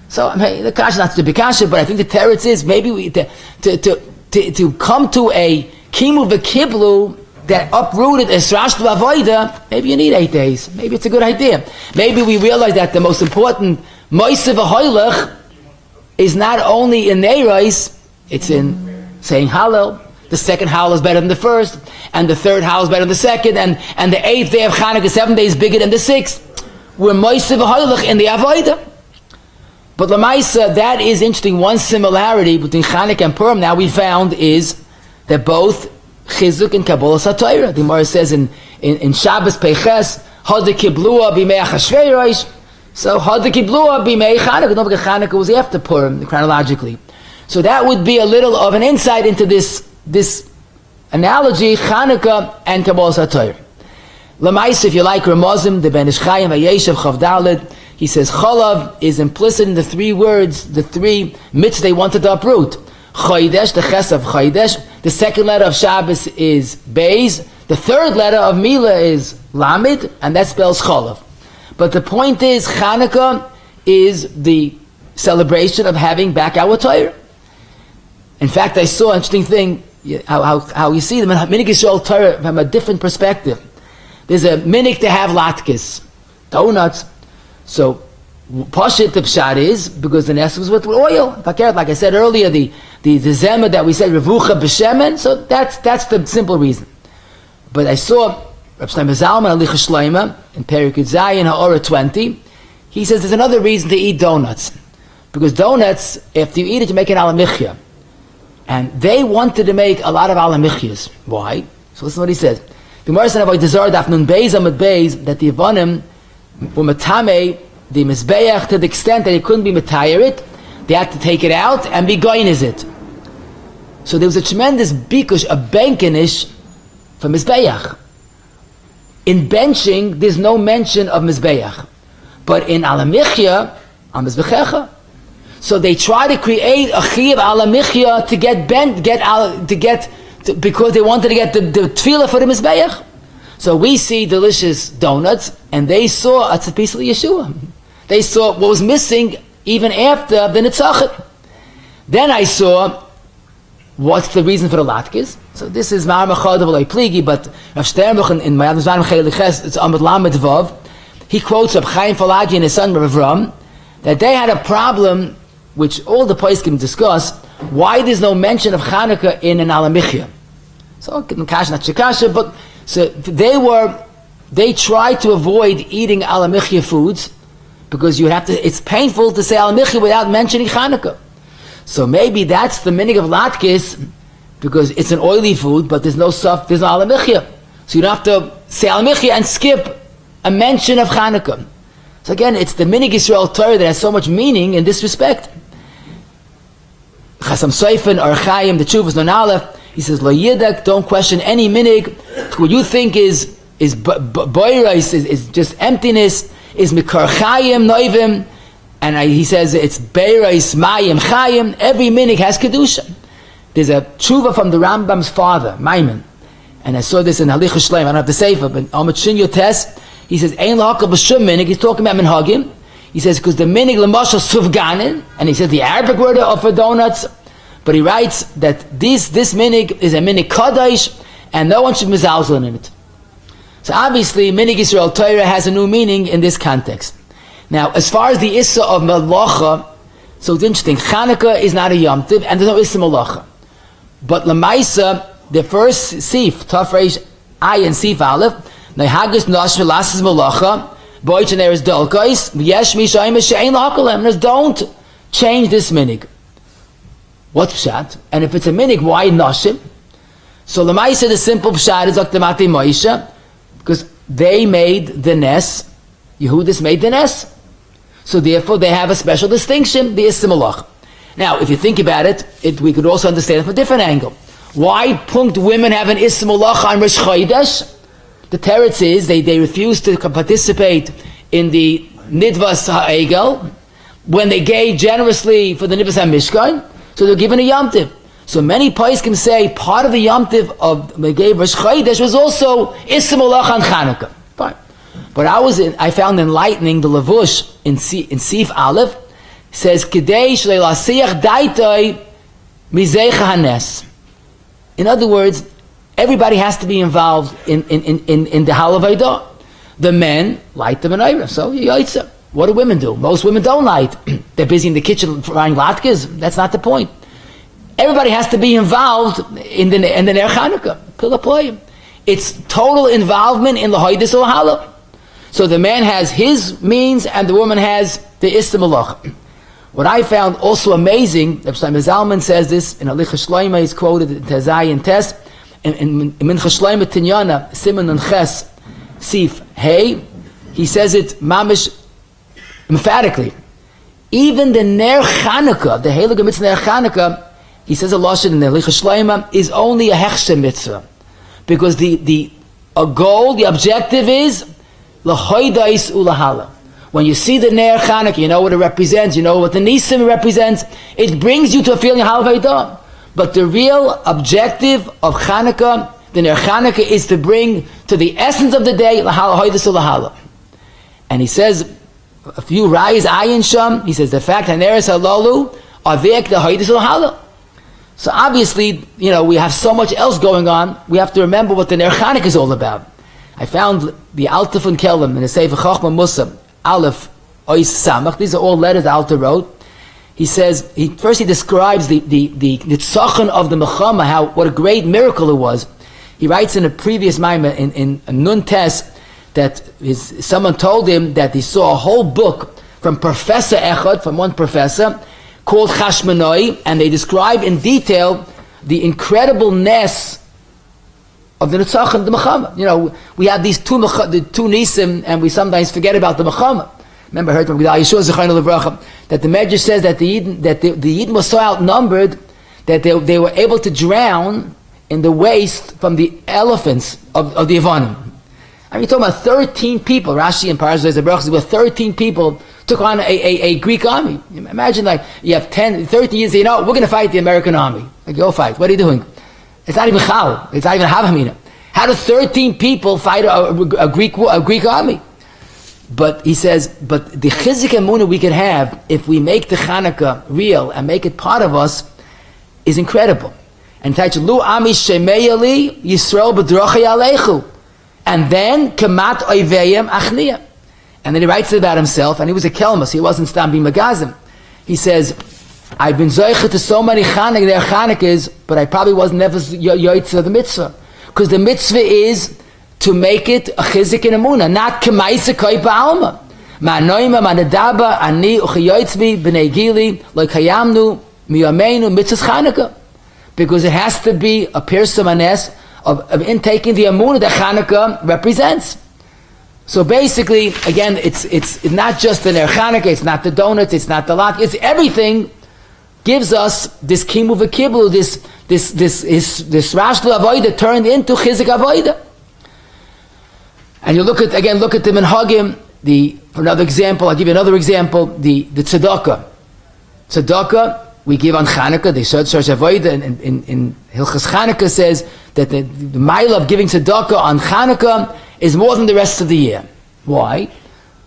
So I mean, the kasha not to be kasha, but I think the teretz is maybe we to come to a kimu v'kiblu that uprooted esrashtu avoida. Maybe you need 8 days. Maybe it's a good idea. Maybe we realize that the most important mosiva v'hoylech is not only in neiros, it's in saying Hallel. The second Hallel is better than the first, and the third Hallel is better than the second, and the 8th day of Chanukah, 7 days bigger than the 6th. We're mosiva v'hoylech in the avoida. But Lamaisa, that is interesting. One similarity between Chanukah and Purim now we found is that both Chizuk and Kabbalah Torah. The Gemara says in Shabbos Peches, Hada Kiblua b'mei Achashverosh. So Hada Kiblua b'mei Chanukah. Don't forget Chanukah was after Purim chronologically. So that would be a little of an insight into this analogy, Chanukah and Kabbalah Torah. Lamaisa, if you like Ramazim, the Ben Ish Chaim Vayeshev Chavdalid. He says chalav is implicit in the 3 words, the 3 mitzvahs they wanted to uproot. Chodesh, the ches of Chodesh. The second letter of Shabbos is Beis. The third letter of Mila is Lamed, and that spells chalav. But the point is, Chanukah is the celebration of having back our Torah. In fact, I saw an interesting thing, how you see the minhag Yisrael Torah from a different perspective. There's a minhag to have latkes, donuts. So, Pashit the Pshat is, because the nest was with oil. Like I said earlier, the Zema that we said, Revucha B'Shemen, so that's the simple reason. But I saw Rabbi Shlomo Zalman, Alicha Shloima, in Perikut Zayin, Ha'ora 20, he says there's another reason to eat donuts. Because donuts, after you eat it, you make an alamichya. And they wanted to make a lot of alamichyas. Why? So listen to what he says. The Gemara said about Dezar Daf Nun Beis Amud Beis, that the Yevonim were metame the mizbeach to the extent that it couldn't be metayir it, they had to take it out and be goyniz it. So there was a tremendous bikush, a benkenish for mizbeach. In benching, there's no mention of mizbeach, but in alamichya, am mizbechecha. So they try to create a chiv alamichya to get bent, because they wanted to get the tefillah for the mizbeach. So we see delicious donuts, and they saw it's a piece of Yeshua. They saw what was missing even after the Nitzachot. Then I saw what's the reason for the latkes. So this is Ma'ar Mechad V'Loi Pligi, but Rav Sternbuch in Mayad Mizman Cheliches, it's Amud Lamed Vav. He quotes Reb Chaim Falagi and his son Rav Avram that they had a problem, which all the poskim discuss, why there's no mention of Chanukah in an alamichya. So Kash not Shekasha, but so they tried to avoid eating alamichya foods because you have to. It's painful to say alamichya without mentioning Chanukah. So maybe that's the minhag of latkes, because it's an oily food, but there's no alamichya. So you don't have to say alamichya and skip a mention of Chanukah. So again, it's the minhag Yisrael Torah that has so much meaning in this respect. Chasam Soifen or Chaim, the Tshuvas Non Aleph, he says, Lo Yidak, don't question any minhag. What you think is boirais, is just emptiness, is Mikar Chaim Noivim, and he says it's Beirais Mayim Chaim. Every minhag has Kedusha. There's a tshuva from the Rambam's father, Maimon, and I saw this in Halicha Shleim, I don't have to say it, but Amud Shin Yotes, he says, Ein Lahakal B'Shum Minhag, he's talking about Minhagim. He says, because the minhag L'mashal Suvganin, and he says the Arabic word for donuts, but he writes that this minhag is a minhag Kadosh, and no one should mizalzel in it. So obviously, minhag Yisrael Torah has a new meaning in this context. Now, as far as the issa of melacha, So it's interesting. Chanukah is not a Yom Tov, and there's no Issa Melacha. But Lamaisa, the first Sif, Tafresh Ayin Sif Aleph, Neihagus Nosh Velasses Melacha, Boich and neiros Dolkais, Yesh Mishayim Shein Lahakalem. Don't change this minhag. What's pshat? And if it's a minhag, why Noshim? So Lamaisa, the simple pshat is Akdamati Moisha, because they made the Nes, Yehudis made the Nes. So therefore they have a special distinction, the Issa Melacha. Now, if you think about it, we could also understand it from a different angle. Why punkt women have an Issa Melacha on Rosh Chodesh? The teretz is they refuse to participate in the Nidvas Ha'egel when they gave generously for the Nidvas HaMishkan, so they're given a Yom Tov. So many poskim say part of the Yom Tov of they gave Rosh Chodesh was also Issa Melacha on Chanukah. Fine. But I found enlightening the Levush in Sif Aleph says Kedei Shlei Lasiach Daitoi Mizeicha Hanes. In other words, everybody has to be involved in the Halavaidah. The men light the menorah, so yaitza. What do women do? Most women don't light. They're busy in the kitchen frying latkes. That's not the point. Everybody has to be involved in the Ner Chanukah. Pilaplayim. It's total involvement in the Hoydis or Hala. So the man has his means and the woman has the Issa Melacha. What I found also amazing, Rabbi Zalman says this in Halacha Shloima, is quoted in Tezai and Tes, in Mincha Shloima Tinyana, Simon and Ches, Sif Hey, he says it mamish emphatically. Even the Ner Chanukah, the Heilige Mitzvah Ner Chanukah, he says a lashon in the Halacha Shloima, is only a hechsher mitzvah, because the goal, the objective is l'hoydais ulahala. When you see the Ner Chanukah, you know what it represents, you know what the Nisim represents, it brings you to a feeling of Halavaidah. But the real objective of Chanukah, the Ner Chanukah, is to bring to the essence of the day, l'hoydais ulahala. And he says, a few rayas ayin sham, he says, the fact that neiros halalu avek the hoydis ulahala. So obviously, we have so much else going on, we have to remember what the Ner Chanukah is all about. I found the Alta von Kelm in the Sefer Chochma Musa, Aleph, Ois Samach, these are all letters Alta wrote. He says, he describes the tzachon of the Mechama, what a great miracle it was. He writes in a previous Maimah, in Nun Tes, that someone told him that he saw a whole book from Professor Echad, from one professor, called Chashmonai, and they describe in detail the incredible ness of the Netzachim, the Mechama. We have these two Nisim, and we sometimes forget about the Mechama. Remember, I heard from Yeshua Zechariah Levracha that the Medrash says that the Yidden were so outnumbered that they were able to drown in the waste from the elephants of the Yevanim. I mean, you're talking about 13 people. Rashi and Parashas Zebrachas were 13 people took on a Greek army. Imagine, you have 13 years, we're going to fight the American army. Go fight. What are you doing? It's not even Chal. It's not even Havamina. How do 13 people fight a Greek army? But he says, but the chizik emunah we could have if we make the Chanukah real and make it part of us is incredible. And Lu ami shemeyali Yisrael b'drachei alechu. And then kamat oiveyim achniya. And then he writes about himself, and he was a kelmas. He wasn't stam b'magazim. He says, I've been zoicha to so many Chanukas, but I probably was never yoytz of the mitzvah. Because the mitzvah is to make it a chizik in emunah, not kemaisa koi ba'alma. Ma'anoima, ma'nadaba, ani, uchayoytzbi, b'nei gili, like hayamnu, miyameinu, mitzvah Chanukah. Because it has to be a pirsum anes of intaking the emunah that Chanukah represents. So basically, again, it's not just the Ner Chanukah, it's not the donuts, it's not the latkes, it's everything gives us this kimu v'kiblu, this rashlu avoida turned into chizik avoida. And you look at the minhagim, for another example, I'll give you another example, the tzedaka. Tzedaka, we give on Chanukah, the Shorsh Avodah in Hilchas Chanukah says that the mile of giving tzedakah on Chanukah is more than the rest of the year. Why?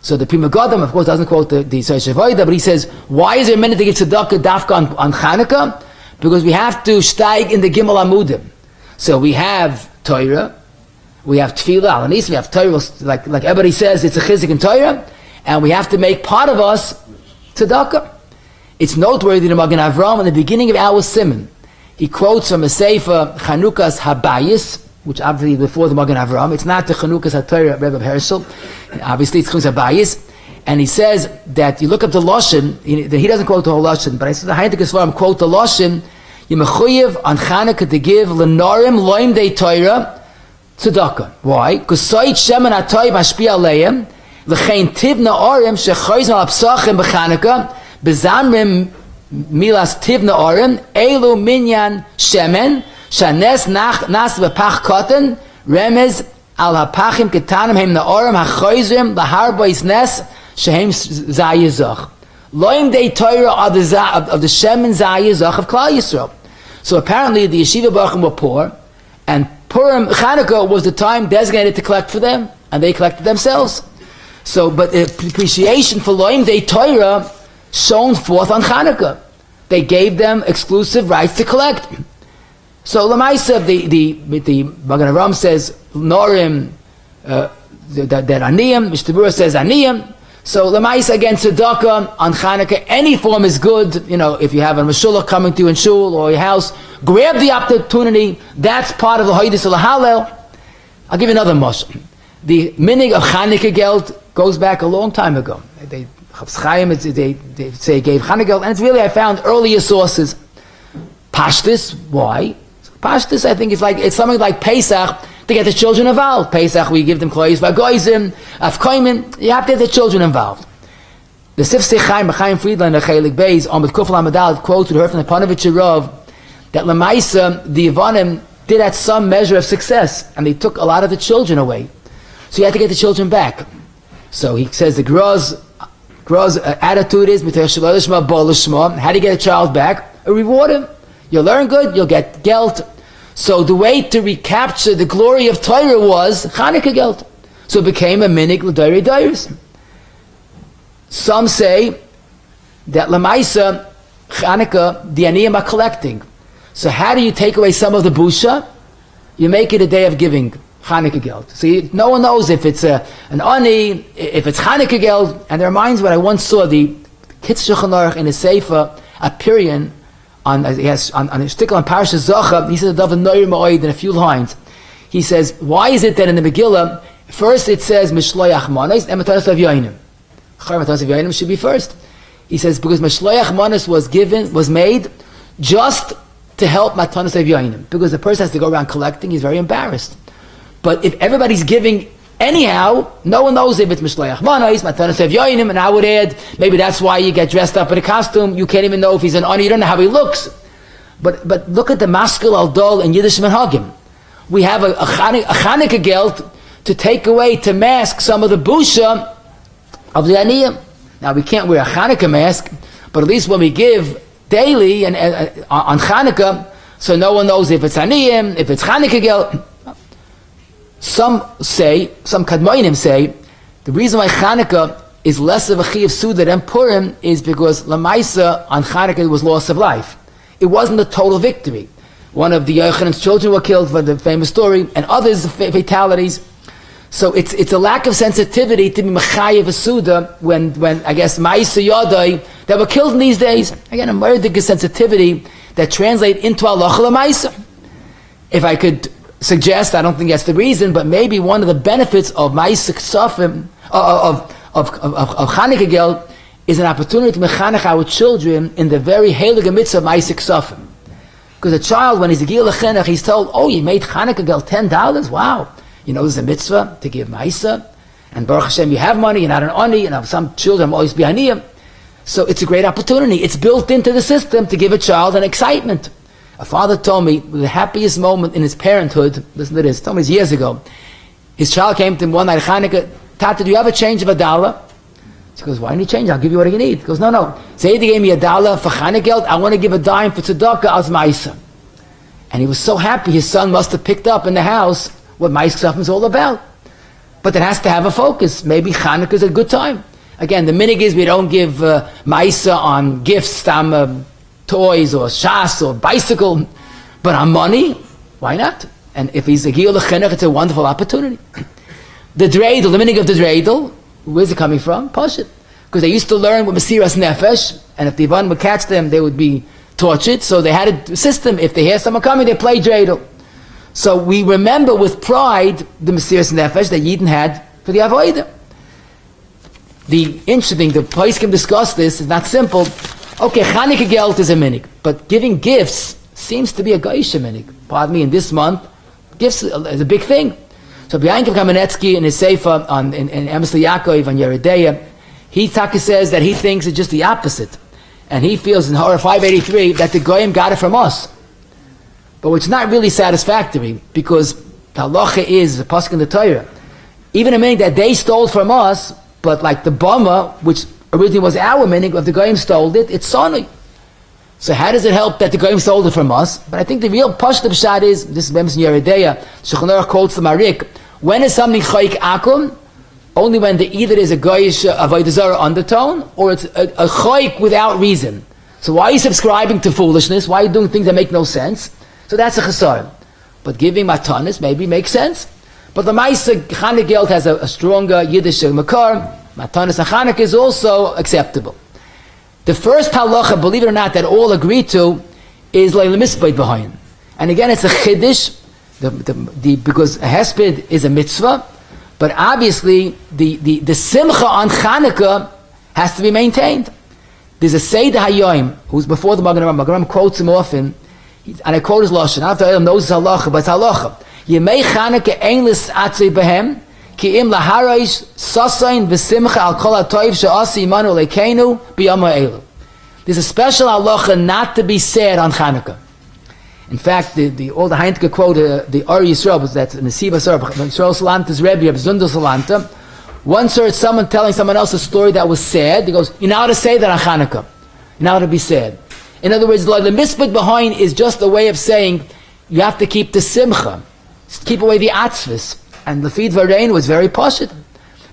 So the Pri Megadim, of course, doesn't quote the Shorsh Avodah, but he says, why is there a minute to give tzedakah dafka on Chanukah? Because we have to steig in the Gimel Amudim. So we have Torah, we have Tefillah, Alanis, we have Torah, like everybody says, it's a chizik in Torah, and we have to make part of us tzedakah. It's noteworthy that Magen Avram, in the beginning of our Simon, he quotes from a Sefer Chanukas Habayis, which obviously before the Magen Avram. It's not the Chanukas HaTorah Rebbe Herschel. Obviously, it's Chanukas Habayis. And he says that you look up the Lashon, he doesn't quote the whole Lashon, but I said the Heintik Svarim quote the Lashon, you mechuyev on Chanukah to give l'norim loim dei Torah tzedaka. Why? Because soit shemen hatoy mashpi aleim l'chein tivna orim shechoyzim al psachim b'Chanukah bezamrim milas tivna orim elu minyan shemen shanes nas v'pach koten remez al hapachim ketanim hem naorim hachoyzim laharbois nes shehem zayizach. Loim dei Torah of the Shemen Zayizach of Klal Yisrael. So apparently the Yeshiva Bachim were poor, and Purim Chanukah was the time designated to collect for them, and they collected themselves. So, but appreciation for Loim dei Torah shone forth on Chanukah. They gave them exclusive rights to collect. So Lamaisa, the Magen Avram says Norim, that Aniyim, Mishtabura says Aniyim. So Lamais again tzedaka on Chanukah, any form is good. You know, if you have a Meshulach coming to you in shul or your house, grab the opportunity. That's part of the Hoydis Hallel. I'll give you another mashal. The minhag of Chanukah gelt goes back a long time ago. They say gave Chanukah gelt, and it's really, I found earlier sources. Pashtus, why? Pashtus, I think it's something like Pesach. To get the children involved. Pesach, we give them klois v'agoizim, afkoimin. You have to get the children involved. The Sifsei Chaim, Chaim Friedland, Chelik Beis, on Kufal Amadal, quoted her from the Panovich Rav, that Lamaisa, the Yevonim, did have some measure of success, and they took a lot of the children away. So you had to get the children back. So he says the Groz attitude is, how do you get a child back? Reward him. You'll learn good, you'll get gelt. So the way to recapture the glory of Torah was Chanukah gelt. So it became a minhag l'dorei doros. Some say that Lamaisa, Chanukah, the aniyim are collecting. So how do you take away some of the busha? You make it a day of giving Chanukah gelt. See, no one knows if it's an ani, if it's Chanukah gelt. And there reminds me when I once saw the Kitz Shulchan Aruch in a Sefer, a Pirion, on a stickle on Parashat Zocha, he says a davar noir ma'oid in a few lines. He says, why is it that in the Megillah, first it says Mishloach Manos and Matanas of Yoinim? Matanas of Yoinim should be first. He says because Mishloach Manos was made just to help Matanas of Yoinim, because the person has to go around collecting, he's very embarrassed. But if everybody's giving anyhow, no one knows if it's Mishloach Manos, Matanas of Yoinim, and I would add, maybe that's why you get dressed up in a costume. You can't even know if he's an ani, you don't know how he looks. But look at the maskil al dol in Yiddish Minhagim. We have a Chanukah gelt to take away, to mask some of the busha of the aniyim. Now we can't wear a Chanukah mask, but at least when we give daily and on Chanukah, so no one knows if it's aniyim, if it's Chanukah gelt. Some Kadmoinim say, the reason why Chanukah is less of a chiyuv suda than Purim is because Lamaisa on Chanukah was loss of life. It wasn't a total victory. One of the Yochanan's children were killed for the famous story, and others fatalities. So it's a lack of sensitivity to be mechayev a suda when I guess Ma'isa Yadai that were killed in these days. Again, a very big sensitivity that translate into Halacha L'Maisa. If I could suggest, I don't think that's the reason, but maybe one of the benefits of Ma'isa Ksafim, of Chanukah gelt, is an opportunity to mechanech our children in the very heilige mitzvah of Ma'isa Ksafim. Because a child, when he's a gil lechenech, he's told, oh, you made Chanukah gelt $10? Wow. You know, there's a mitzvah to give Ma'isa, and Baruch Hashem, you have money, you're not an ani, and some children will always be aniyim. So it's a great opportunity. It's built into the system to give a child an excitement. A father told me the happiest moment in his parenthood, listen to this, told me this years ago, his child came to him one night, Chanukah, Tata, do you have a change of $1? He goes, why don't you change? I'll give you what you need. He goes, no. Zaidi gave me $1 for Chanukah gelt, I want to give a dime for tzedaka as Ma'isa. And he was so happy, his son must have picked up in the house what Ma'isa Ksafim is all about. But it has to have a focus. Maybe Chanukah is a good time. Again, the minhag is we don't give Ma'isa on gifts, toys or shas or bicycle, but on money, why not? And if he's a gil lechenech, it's a wonderful opportunity. The dreidel, the minhag of the dreidel, where's it coming from? Pashut. Because they used to learn with Mesiras Nefesh, and if the Ivan would catch them, they would be tortured. So they had a system. If they hear someone coming, they play dreidel. So we remember with pride the Mesiras Nefesh that Yidden had for the Avodah. The interesting, the place can discuss this, is not simple. Okay, Chanukah gelt is a minhag, but giving gifts seems to be a Goyish minhag. Pardon me, in this month, gifts is a big thing. So Yankov Kamenetsky in his Sefer in Emes Yakov on Yeredeya, he says that he thinks it's just the opposite. And he feels in Horah 583 that the Goyim got it from us. But it's not really satisfactory, because the Halacha is, the pasuk in the Torah, even a minhag that they stole from us, but like the Bama, which originally was our minhag, if the Goyim stole it, it's sonui. So how does it help that the Goyim stole it from us? But I think the real pashut pshat is, this is Bemis Yeredeya, Shulchan Aruch quotes the Marik, when is something chayik akum? Only when either there's a Goyish avodah zarah undertone, or it's a chayik without reason. So why are you subscribing to foolishness? Why are you doing things that make no sense? So that's a chesar. But giving matanis maybe makes sense. But the Maisa Chanukah gelt has a stronger Yiddish makar. Matanis and Chanukah is also acceptable. The first halacha, believe it or not, that all agree to is leil misbeit behind. And again, it's a chiddush, because a hesped is a mitzvah, but obviously the simcha on Chanukah has to be maintained. There's a Seder Hayoim who's before the Magen quotes him often, and I quote his lashon. After I knows halacha, but it's halacha. Yemei Chanukah ein lis atzei behem ki im laharosh sasain v'simcha al kol hatoiv she'asi imanu lekeinu b'yom ha'elu. There's a special halacha not to be sad on Chanukah. In fact, all the Heineke quote, the Ari Yisrael, that's Mesiba Yisrael Salanta's Rebbe, Zundel Salanta, once heard someone telling someone else a story that was sad. He goes, you know how to say that on Chanukah. You know how to be sad. In other words, the misbit behind is just a way of saying you have to keep the simcha, keep away the atzvis. And the feed Varein was very poshut,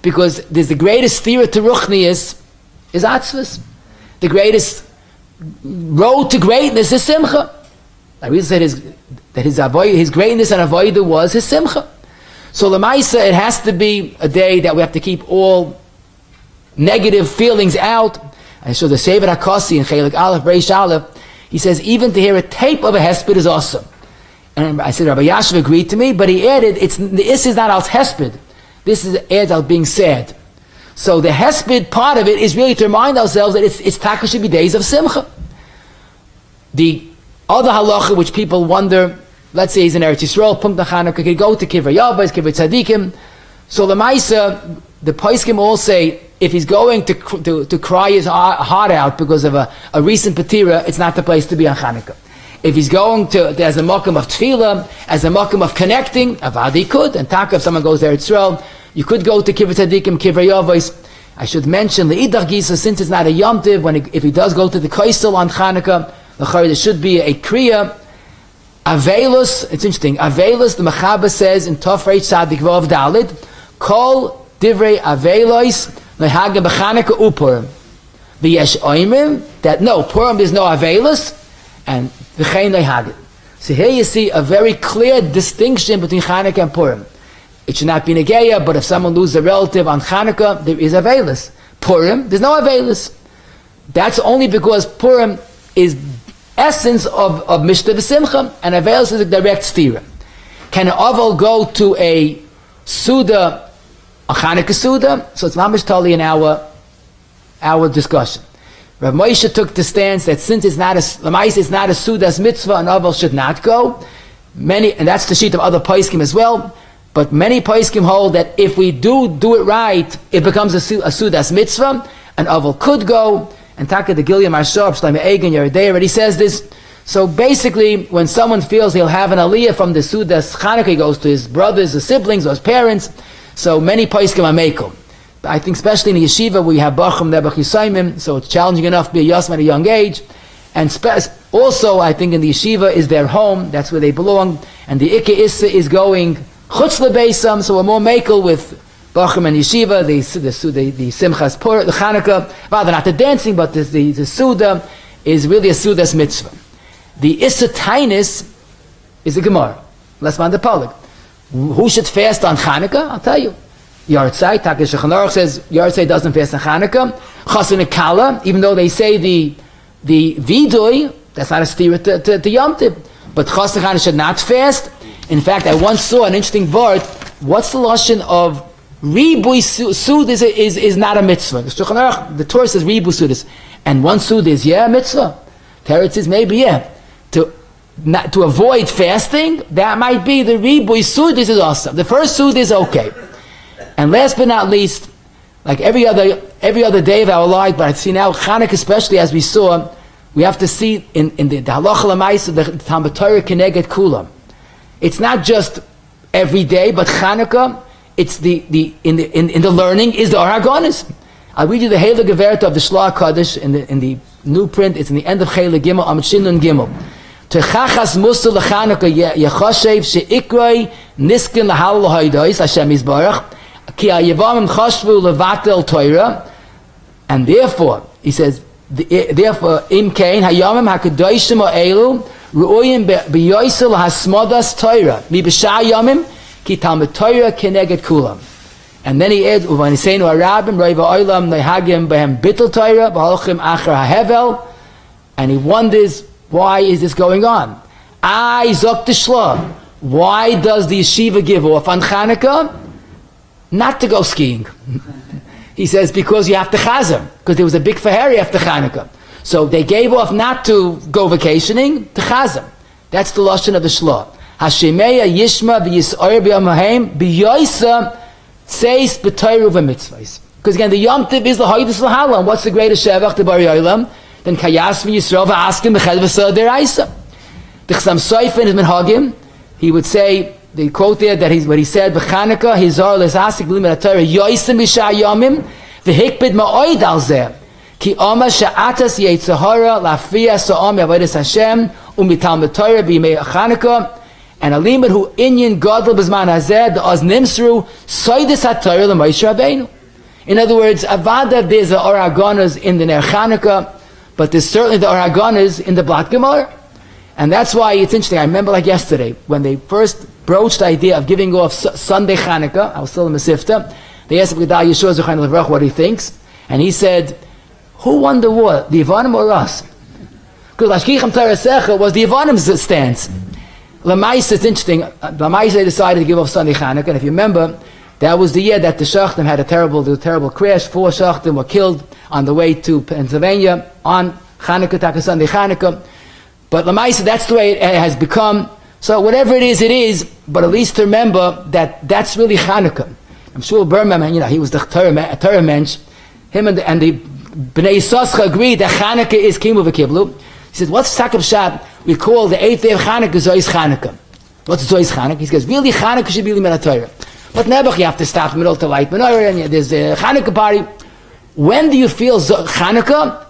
because there's the greatest theory to ruchnius is atzvis. The greatest road to greatness is simcha. I really said his greatness and avodah was his simcha. So Lamaisa, it has to be a day that we have to keep all negative feelings out. And so the Sefer HaKosi in Chelik Aleph, Reish Aleph, he says even to hear a tape of a hesped is awesome. And I said Rabbi Yashiv agreed to me, but he added, this is not al hesped. This is adds al being sad. So the hesped part of it is really to remind ourselves that it's taka should be days of simcha. The other halacha which people wonder, let's say he's in Eretz Yisrael, Pumpta Chanukah, could go to Kivrei Yavos, Kivrei Tzadikim. So the Maisa, the Paiskim all say, if he's going to cry his heart out because of a recent patira, it's not the place to be on Chanukah. If he's going as a makam of tefillah, as a makam of connecting, avadi could, and taka, if someone goes there to Israel, you could go to Kivrei Tzadikim, Kivrei Yavos. I should mention, Le'idach Gisa, since it's not a Yom Tiv, if he does go to the Kaisel on Chanukah, there should be a kriya. Aveilus, it's interesting, Aveilus, the Mechaba says in Tov Reish Tzadik Vav Dalid, Kol Divrei Aveilos, Minhagim b'Chanukah uPurim. V'yesh oimrim, that no, Purim there's no Aveilus, and v'chein Minhagim. So here you see a very clear distinction between Chanukah and Purim. It should not be Negeya, but if someone loses a relative on Chanukah, there is Aveilus. Purim, there's no Aveilus. That's only because Purim is essence of Mishta V'Simcha, and Aveilus is a direct stira. Can an Aval go to a Suda, a Chanukah Suda? So it's mamish totally in our discussion. Rav Moshe took the stance that since it's not a Suda's mitzvah, an Aval should not go. And that's the sheet of other Paiskim as well. But many Paiskim hold that if we do it right, it becomes a Suda's mitzvah. An Aval could go. And Taka the Gilead Marshab, Shlomo Eigen, Yeridei already says this. So basically, when someone feels he'll have an aliyah from the Seudas Chanukah, he goes to his brothers, his siblings, or his parents. So many Paiskim are mekel. I think especially in the yeshiva, we have Bachum Nebach Yisayimim, so it's challenging enough to be a Yasman at a young age. And also, I think in the yeshiva is their home, that's where they belong. And the Ikke Issa is going Chutz Lebeisam, so we're more mekel with Bachum and Yeshiva, the Simchas Pur, the Chanukah, rather not the dancing, but the Suda is really a Suda's mitzvah. The Issa Tainis is a Gemara. Let's find the Polig. Who should fast on Chanukah? I'll tell you. Yartzai. Takesh Shulchan Aruch says Yartzai doesn't fast on Chanukah. Chasen Kala, even though they say the vidui, that's not a stira to Yom Tov. But Chasen Chanukah should not fast. In fact, I once saw an interesting word. What's the lashon of ribui seudas is not a mitzvah? The Torah says ribui seudas, and one seudas is a mitzvah. Teretz is maybe to avoid fasting. That might be the ribui seudas is awesome. The first seudas is okay, and last but not least, like every other day of our life, but I see now Chanukah especially, as we saw, we have to see in the Halacha l'maisa the Talmud Torah keneged kulam. It's not just every day, but Chanukah, it's in the learning is the Aragonis. I'll read you the Heilige Geverte of the Shloah Kaddish in the new print. It's in the end of Chayla Gimel, Amud Shinun Gimel. Techachas musul l'Chanukah yechoshev she'ikroi niskin l'hal l'hoidois Hashem Yisbarach ki ha'yavamim chashvu levatel Torah, and therefore he says therefore im kein hayamim hakadoshim ha'elu ru'oyim b'yoysel hasmodas Torah mi b'shah yamim ki Talmud Torah keneged kulam. And then he adds uvaniseinu harabim roiva oilam minhagim behem bittul Torah b'halachim achar ha'Aveil, and he wonders why is this going on. I zok the shlah. Why does the yeshiva give off on Chanukah? Not to go skiing. He says because you have to chazer, because there was a big fahari after Chanukah. So they gave off not to go vacationing, to chazam. That's the lashon of the shlah. Hashemeya yishma v'yis'or b'yamahem b'yoysa seis b'toyru v'mitzvahs. Because again, the Yom Tov is the hoydus l'hala. And what's the greatest shevach to Bari Olam? Then kayas v'yisrael v'askim b'ched v'sad deraisa. The Chasam Sofer in his Minhagim, he would say, they quote there that what he said, b'Chanukah hizar l'sasik b'lim ha'torah yoysa b'shah yomim v'hikpid ma'oid al zeh. Ki Oma she'atas yetzahara lafriya sa'am yavodas Hashem u'mitalmud Torah b'yimei Chanukah, and a limud hu inyan gadol b'zman hazeh da'az nimsru seudas ha'torah l'Moshe Rabbeinu. In other words, avada there's the oragonas in the ner Chanukah, but there's certainly the oragonas in the Blat Gemara. And that's why it's interesting. I remember like yesterday when they first broached the idea of giving off Sunday Chanukah. I was still in Masifta. They asked Gedal Yeshua Zochain Levrach what he thinks, and he said, who won the war, the Yevanim or us? Because Lashkicham Torah Secha was the Yevanim's stance. Lamaisa, it's interesting. Lamaisa decided to give off Sunday Chanukah, and if you remember, that was the year that the Shachtim had a terrible crash. 4 Shachtim were killed on the way to Pennsylvania on Chanukah, Sunday Chanukah. But Lamaisa, that's the way it has become. So whatever it is, but at least to remember that that's really Chanukah. I'm sure Berman, he was the Torah mensch. Him and the Bnei Yissaschar agreed that Chanukah is Kimu v'Kiblu. He says, what's Sakab Shad? We call the 8th day of Chanukah Zois Chanukah. What's Zois Chanukah? He says, really Chanukah should be Limei Torah. But Nebuch, you have to stop in the middle to light menorah, and there's a Chanukah party. When do you feel Chanukah?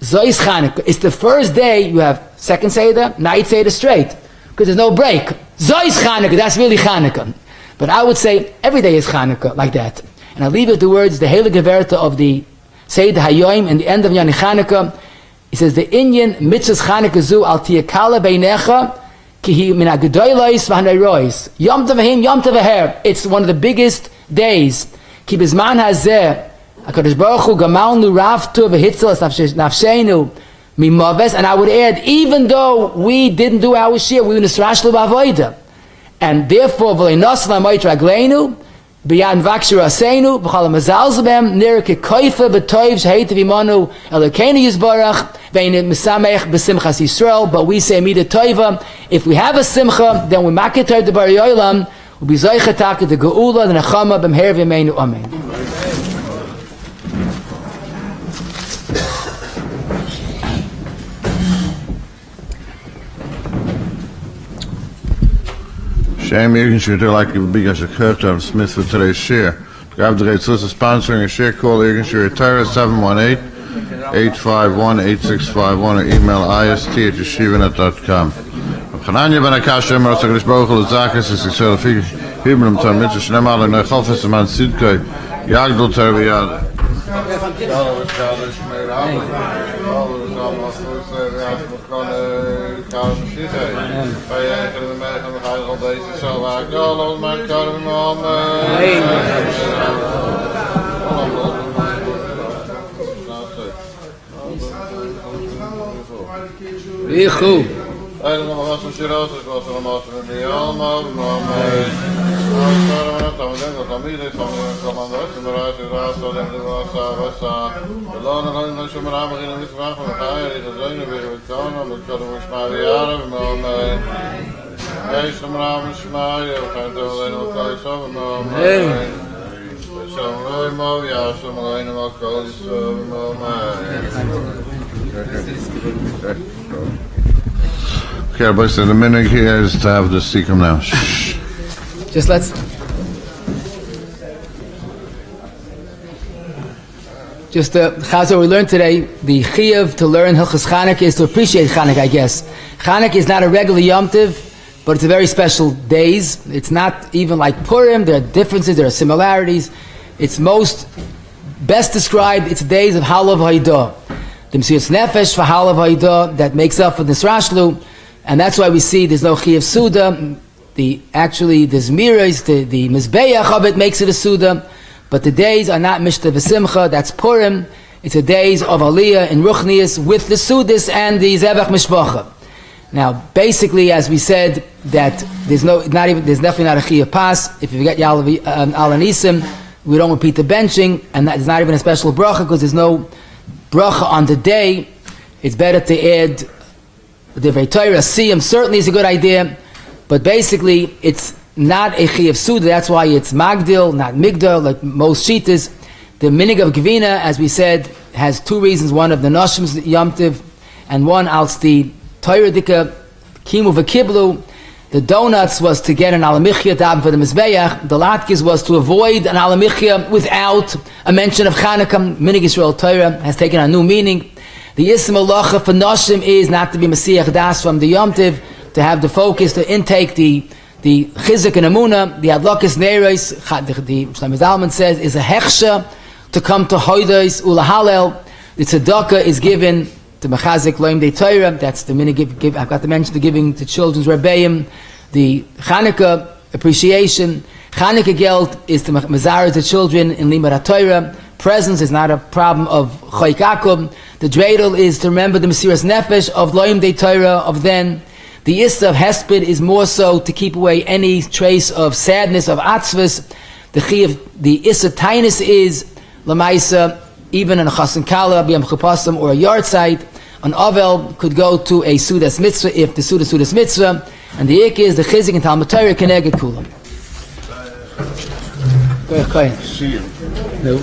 Zois Chanukah. It's the first day you have second Seder, night Seder straight. Because there's no break. Zois Chanukah, that's really Chanukah. But I would say every day is Chanukah, like that. And I'll leave it with the words, the Heilige Geverte of the Seder Hayoim, in the end of Yan Chanukah. He says, the Inyan mitzvahs Chanukah zu al tiyakala beinecha ki hi min ha'gedolos v'haneiros. Yom Tov Yom Tov Aher. It's one of the biggest days. Ki bizman hazeh HaKadosh Baruch Hu gamalnu ravtu v'hitzelas nafsheinu mimaves. And I would add, even though we didn't do our share, we were nisrashlu b'avoida. And therefore, v'leinos l'mayit ragleinu b'yan vakshir aseinu b'chal mazal zebem nir kekoifa b'toiv sheheitav imanu elokeinu yizbarach ve'in misamech b'simchas Yisrael. But we say mida toiva. If we have a simcha, then we maketer the bari olam u'bi zoichatak the geula the nechama b'mher v'meinu amen. Shame Egan should do like you big as a Curtin of Smith for today's share. Grab the great source sponsoring a share call Egan should retire 718-851-8651 or email ist@yeshivanet.com. Chananya ben Akashem Rosagrish Bochel Zakas is Israel Fig Hibram Tom Mitchell Shnemal and Chalfes Man Sidkei Yagdol Terviad. Okay, Rabbi, so the minhag here is to have the sikkim now. Just let's. Just Chazor, we learned today the chiyuv to learn Hilchos Chanukah is to appreciate Chanukah. I guess Chanukah is not a regular Yom Tov, but it's a very special days. It's not even like Purim. There are differences. There are similarities. It's best described. It's days of Halav Haidah, the Mesiras Nefesh for Halav Haidah that makes up for the Nisrashlu. And that's why we see there's no Chiyuv Suda. There's neiros, the Mizbeach of it makes it a Suda. But the days are not Mishta V'Simcha, that's Purim. It's the days of Aliyah and Ruchnius with the seudas and the Zebach Mishpacha. Now, basically, as we said, that there's definitely not a Chiyuv Pas. If you get Al Anisim, we don't repeat the benching, and there's not even a special bracha because there's no bracha on the day. It's better to add the Torah, Siyam certainly is a good idea, but basically it's not a Chiyuv Suda, that's why it's Magdil, not Migdal, like most Shitas. The minhag of Gevina, as we said, has two reasons, one of the Noshim's Yom Tiv, and one else the Torah Dika, Kimu V'Kiblu. The donuts was to get an alamichya daven for the Mizbeach, the latkes was to avoid an alamichya without a mention of Chanukah. Minhag Yisrael Torah has taken a new meaning. The melacha for Noshim is not to be Masiach Das from the Yom Tiv, to have the focus, to intake the Chizuk and Amunah, the latkes neiros, the Shlomo Zalman says, is a hechsha to come to Hoidos Ulahalel. The tzedaka is given to Mechazik Loim De Torah, that's the minhag, I've got to mention the giving to children's rebbeim, the Chanukah appreciation. Chanukah gelt is to Mazar the children in Limud HaTorah. Presence is not a problem of Chayk Akub. The dreidel is to remember the Mesiras Nefesh of Loim De Torah of then. The Issa of Hesped is more so to keep away any trace of sadness, of atzvus. The Issa Tainus is Lamaisa, even in a Chasen Kala, B'yam Chupasam, or a yard site. An Aveil could go to a seudas mitzvah if the seudas mitzvah. And the Ik is the Chizik and Talmud Torah Keneged Kulam. Go ahead. See you. No.